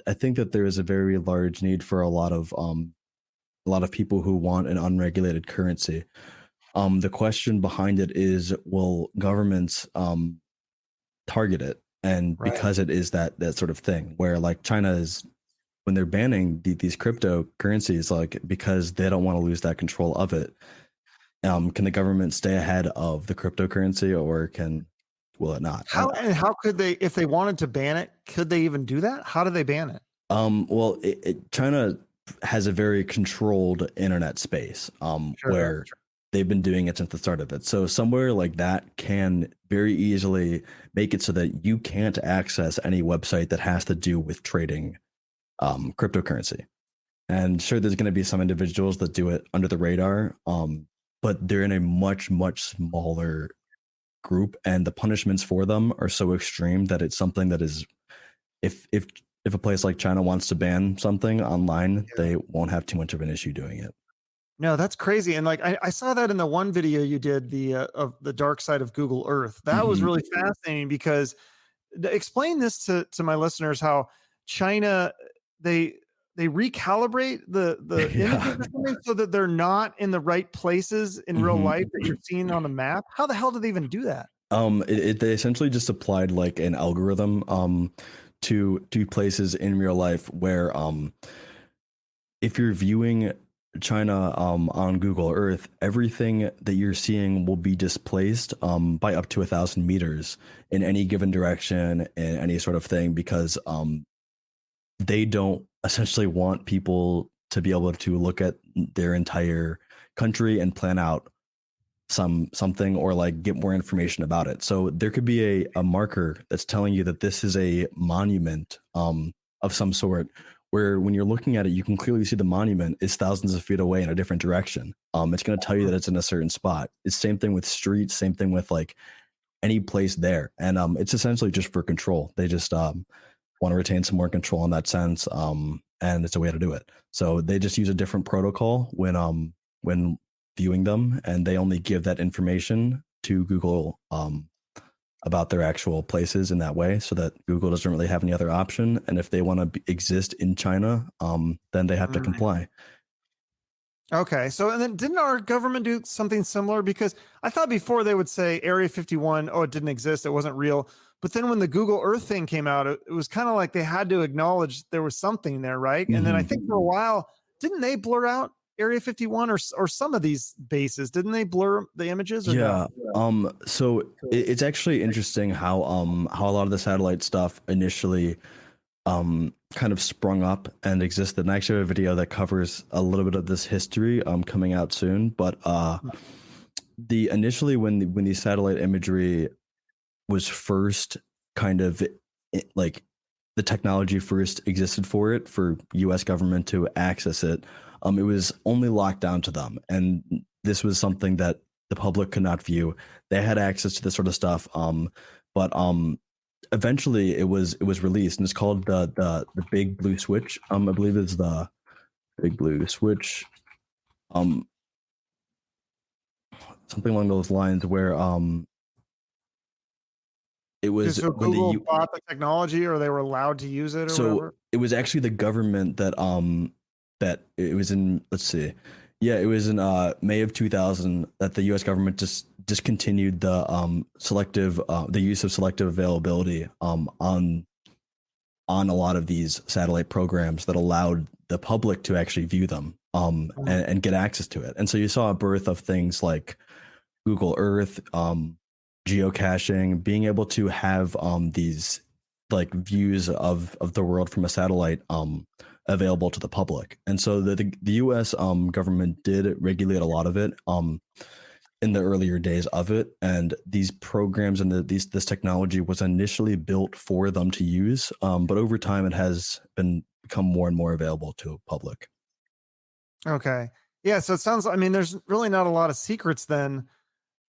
I think that there is a very large need for a lot of people who want an unregulated currency. The question behind it is, will governments target it? And right? because it is that sort of thing where, like, China is, when they're banning these cryptocurrencies, like, because they don't want to lose that control of it, can the government stay ahead of the cryptocurrency, or will it not? How could they, if they wanted to ban it, could they even do that? How do they ban it? Well, China has a very controlled internet space, Sure. where they've been doing it since the start of it. So somewhere like that can very easily make it so that you can't access any website that has to do with trading cryptocurrency. And sure, there's going to be some individuals that do it under the radar, but they're in a much smaller group, and the punishments for them are so extreme that it's something that is, if if if a place like China wants to ban something online, Yeah. they won't have too much of an issue doing it. No, that's crazy. And like I saw that in the one video you did, the of the dark side of Google Earth. That was Hmm. really fascinating because explain this to my listeners how China they they recalibrate the images Yeah. or something so that they're not in the right places in real Hmm. life that you're seeing on the map. How the hell do they even do that? They essentially just applied like an algorithm to places in real life where if you're viewing China on Google Earth, everything that you're seeing will be displaced by up to 1,000 meters in any given direction and any sort of thing, because they don't essentially want people to be able to look at their entire country and plan out something, or like get more information about it. So there could be a marker that's telling you that this is a monument of some sort, where when you're looking at it, you can clearly see the monument is thousands of feet away in a different direction. It's going to tell you that it's in a certain spot. It's same thing with streets, same thing with like any place there. And it's essentially just for control. They just want to retain some more control in that sense. And it's a way to do it. So they just use a different protocol when viewing them, and they only give that information to Google about their actual places in that way, so that Google doesn't really have any other option. And if they want to exist in China, then they have to Mm. comply. Okay. So, and then didn't our government do something similar? Because I thought before they would say Area 51, oh, it didn't exist, it wasn't real. But then when the Google Earth thing came out, it was kind of like they had to acknowledge there was something there, right? And then I Hmm. think for a while, didn't they blur out Area 51 or some of these bases? Didn't they blur the images or no? Yeah. So it's actually interesting how a lot of the satellite stuff initially kind of sprung up and existed. And I actually have a video that covers a little bit of this history coming out soon. But the initially when the satellite imagery was first kind of like the technology first existed for it, for U.S. government to access it, it was only locked down to them, and this was something that the public could not view. They had access to this sort of stuff, but eventually it was released, and it's called the Big Blue Switch. I believe it's the Big Blue Switch, something along those lines, where it was So when Google bought the technology, or they were allowed to use it, or so whatever. it was actually the government that that it was in, let's see, yeah, it was in May of 2000 that the US government just discontinued the selective the use of selective availability on a lot of these satellite programs that allowed the public to actually view them and get access to it. And so you saw a birth of things like Google Earth, geocaching, being able to have these like views of the world from a satellite available to the public. And so the US government did regulate a lot of it in the earlier days of it, and these programs and this technology was initially built for them to use, but over time it has become more and more available to public. Okay. Yeah. So it sounds, I mean, there's really not a lot of secrets then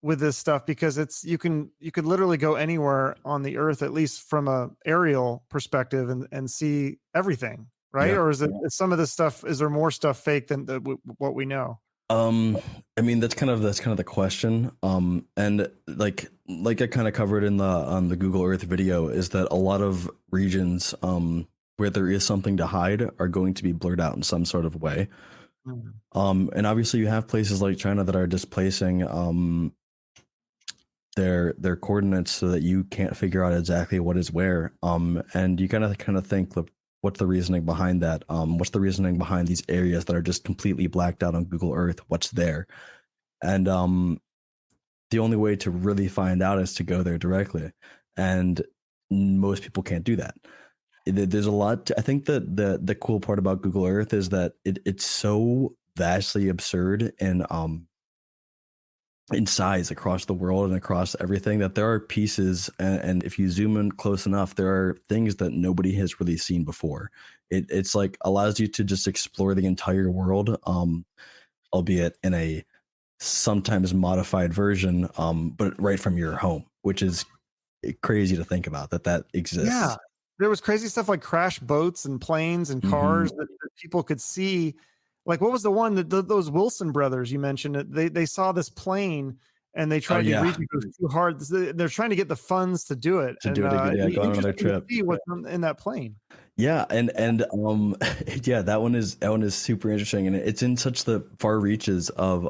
with this stuff, because you could literally go anywhere on the earth, at least from a aerial perspective, and see everything, right? Yeah. Or is some of this stuff, is there more stuff fake than what we know? Um, I mean, that's kind of the question. And like I kind of covered in the Google Earth video, is that a lot of regions where there is something to hide are going to be blurred out in some sort of way. Mhm. And obviously you have places like China that are displacing their coordinates so that you can't figure out exactly what is where. And you kind of think, look, what's the reasoning behind that? What's the reasoning behind these areas that are just completely blacked out on Google Earth? What's there? And the only way to really find out is to go there directly, and most people can't do that. There's a lot. I think that the cool part about Google Earth is that it's so vastly absurd in size across the world and across everything, that there are pieces, and if you zoom in close enough, there are things that nobody has really seen before. It's like allows you to just explore the entire world, albeit in a sometimes modified version, but right from your home, which is crazy to think about that Yeah. exists. There was crazy stuff like crash boats and planes and Hmm. cars that people could see. Like, what was the one that those Wilson brothers you mentioned? They saw this plane and they Oh tried to yeah, reach it. It was too hard. They're trying to get the funds to do it, to and do it again, it'd yeah, be go on another interesting to trip. see what's in that plane. Yeah, and yeah, that one is super interesting, and it's in such the far reaches of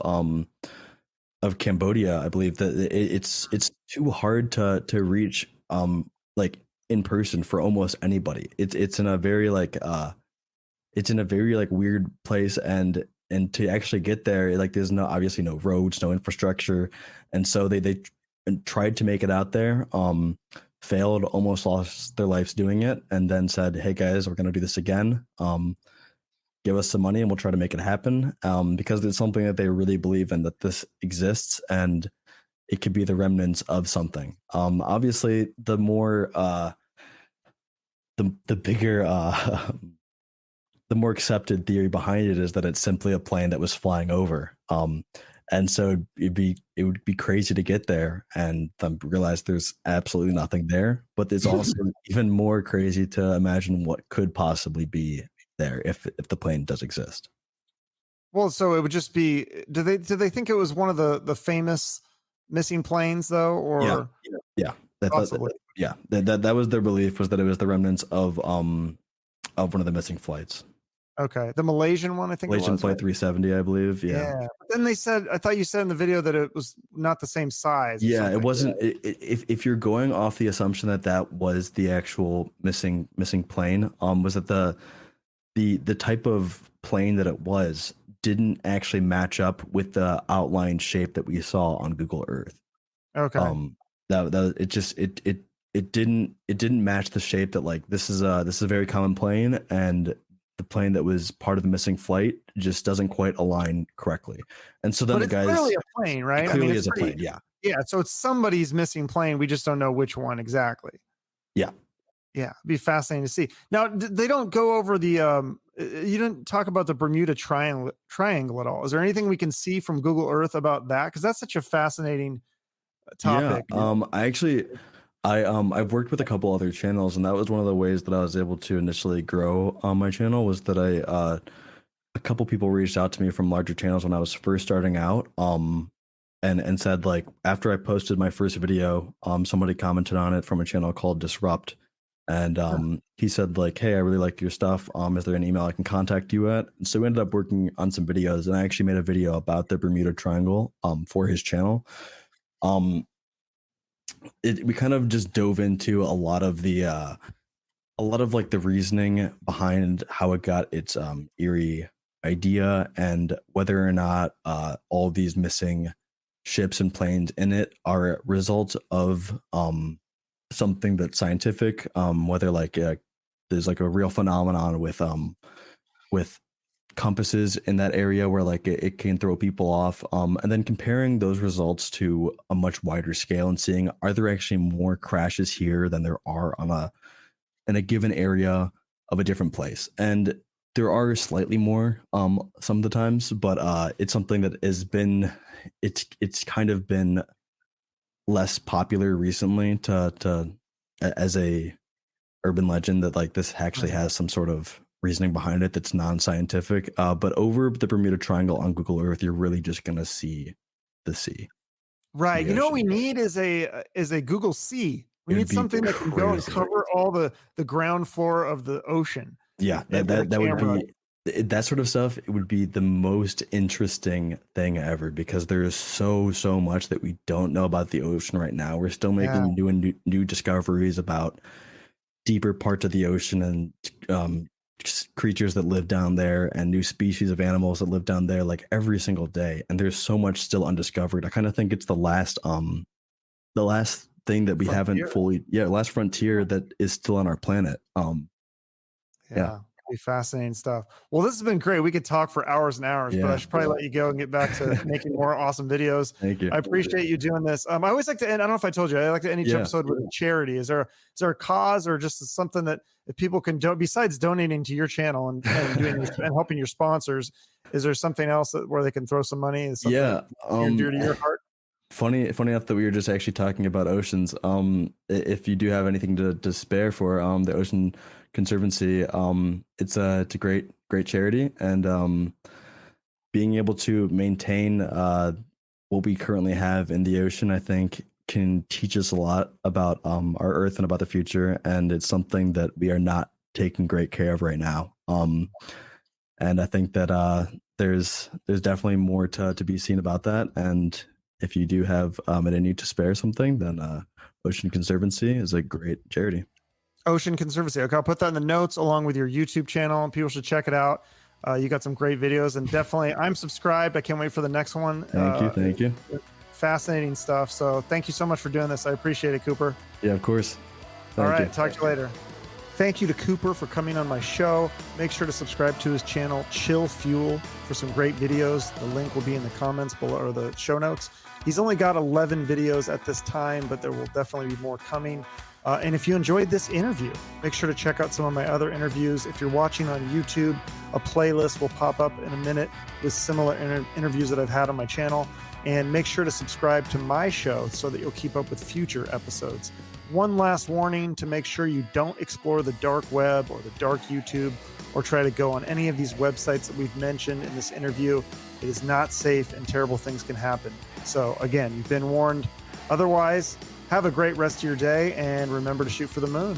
Cambodia, I believe, that it's too hard to reach like in person for almost anybody. It's in a very like it's in a very like weird place, and to actually get there, like there's no, obviously no roads, no infrastructure, and so they tried to make it out there, failed, almost lost their lives doing it, and then said, hey guys, we're gonna do this again, give us some money and we'll try to make it happen, because it's something that they really believe in, that this exists and it could be the remnants of something. Obviously the more the bigger the more accepted theory behind it is that it's simply a plane that was flying over. And so it would be crazy to get there and realize there's absolutely nothing there. But it's also even more crazy to imagine what could possibly be there if the plane does exist. Well, so it would just be. Do they think it was one of the famous missing planes though, Yeah, or yeah. possibly? Yeah, that was their belief, was that it was the remnants of one of the missing flights. Okay, the Malaysian one, I think it Malaysian was, right? flight 370, I believe. Yeah. Yeah, but then they said, I thought you said in the video that it was not the same size or Yeah, it something. wasn't. If you're going off the assumption that that was the actual missing plane, was that the type of plane that it was didn't actually match up with the outline shape that we saw on Google Earth. Okay. Um, that it just it didn't match the shape, that like this is a very common plane, and the plane that was part of the missing flight just doesn't quite align correctly. And so then But the it's guys, clearly a plane, it right? I mean, clearly it's is a pretty. plane. Yeah. Yeah, so it's somebody's missing plane, we just don't know which one exactly. Yeah. Yeah, it'd be fascinating to see. Now, they don't go over the you didn't talk about the Bermuda Triangle at all. Is there anything we can see from Google Earth about that? Because that's such a fascinating Yeah, topic. I actually I've worked with a couple other channels, and that was one of the ways that I was able to initially grow on my channel was that a couple people reached out to me from larger channels when I was first starting out, and said like after I posted my first video, somebody commented on it from a channel called Disrupt, and Huh. he said like, "Hey, I really like your stuff. Is there an email I can contact you at?" And so we ended up working on some videos, and I actually made a video about the Bermuda Triangle for his channel. Um, we kind of just dove into a lot of like the reasoning behind how it got its eerie idea and whether or not all these missing ships and planes in it are a result of something that's scientific, whether like there's like a real phenomenon with compasses in that area where like it can throw people off, and then comparing those results to a much wider scale and seeing are there actually more crashes here than there are on a in a given area of a different place. And there are slightly more some of the times, but it's something that has been it's kind of been less popular recently to as a urban legend that like this actually Right. has some sort of reasoning behind it that's non-scientific. But over the Bermuda Triangle on Google Earth, you're really just gonna see the sea, Right. the You know what we ocean. need is a Google Sea. We It would need be something that can go and crazy. cover all the ground floor of the ocean Yeah, and with a that would camera. be that sort of stuff. It would be the most interesting thing ever because there is so much that we don't know about the ocean right now. We're still Yeah. making new discoveries about deeper parts of the ocean and creatures that live down there and new species of animals that live down there like every single day. And there's so much still undiscovered. I kind of think it's the last thing that we haven't Frontier. fully last frontier that is still on our planet. Yeah. Yeah, be fascinating stuff. Well, this has been great. We could talk for hours and hours, but I Yeah. should probably let you go and get back to making more awesome videos. Thank you. I appreciate you doing this. I always like to end. I don't know if I told you. I like to end each Yeah. episode with a charity. Is there a cause or just something that if people can do besides donating to your channel and doing your, and helping your sponsors? Is there something else that where they can throw some money? Is something Yeah. near and dear to your heart? Funny enough that we were just actually talking about oceans. If you do have anything to spare for the Ocean Conservancy, it's a great charity, and being able to maintain what we currently have in the ocean, I think, can teach us a lot about our Earth and about the future, and it's something that we are not taking great care of right now. And I think that there's definitely more to be seen about that. And if you do have a need to spare something, then Ocean Conservancy is a great charity. Ocean Conservancy. Okay, I'll put that in the notes along with your YouTube channel. People should check it out. You got some great videos, and definitely, I'm subscribed. I can't wait for the next one. Thank you. Fascinating stuff. So, thank you so much for doing this. I appreciate it, Cooper. Yeah, of course. All Thank right, you. talk to you later. Thank you to Cooper for coming on my show. Make sure to subscribe to his channel, Chill Fuel, for some great videos. The link will be in the comments below or the show notes. He's only got 11 videos at this time, but there will definitely be more coming. And if you enjoyed this interview, make sure to check out some of my other interviews. If you're watching on YouTube, a playlist will pop up in a minute with similar interviews that I've had on my channel. And make sure to subscribe to my show so that you'll keep up with future episodes. One last warning to make sure you don't explore the dark web or the dark YouTube or try to go on any of these websites that we've mentioned in this interview. It is not safe and terrible things can happen. So again, you've been warned. Otherwise, have a great rest of your day and remember to shoot for the moon.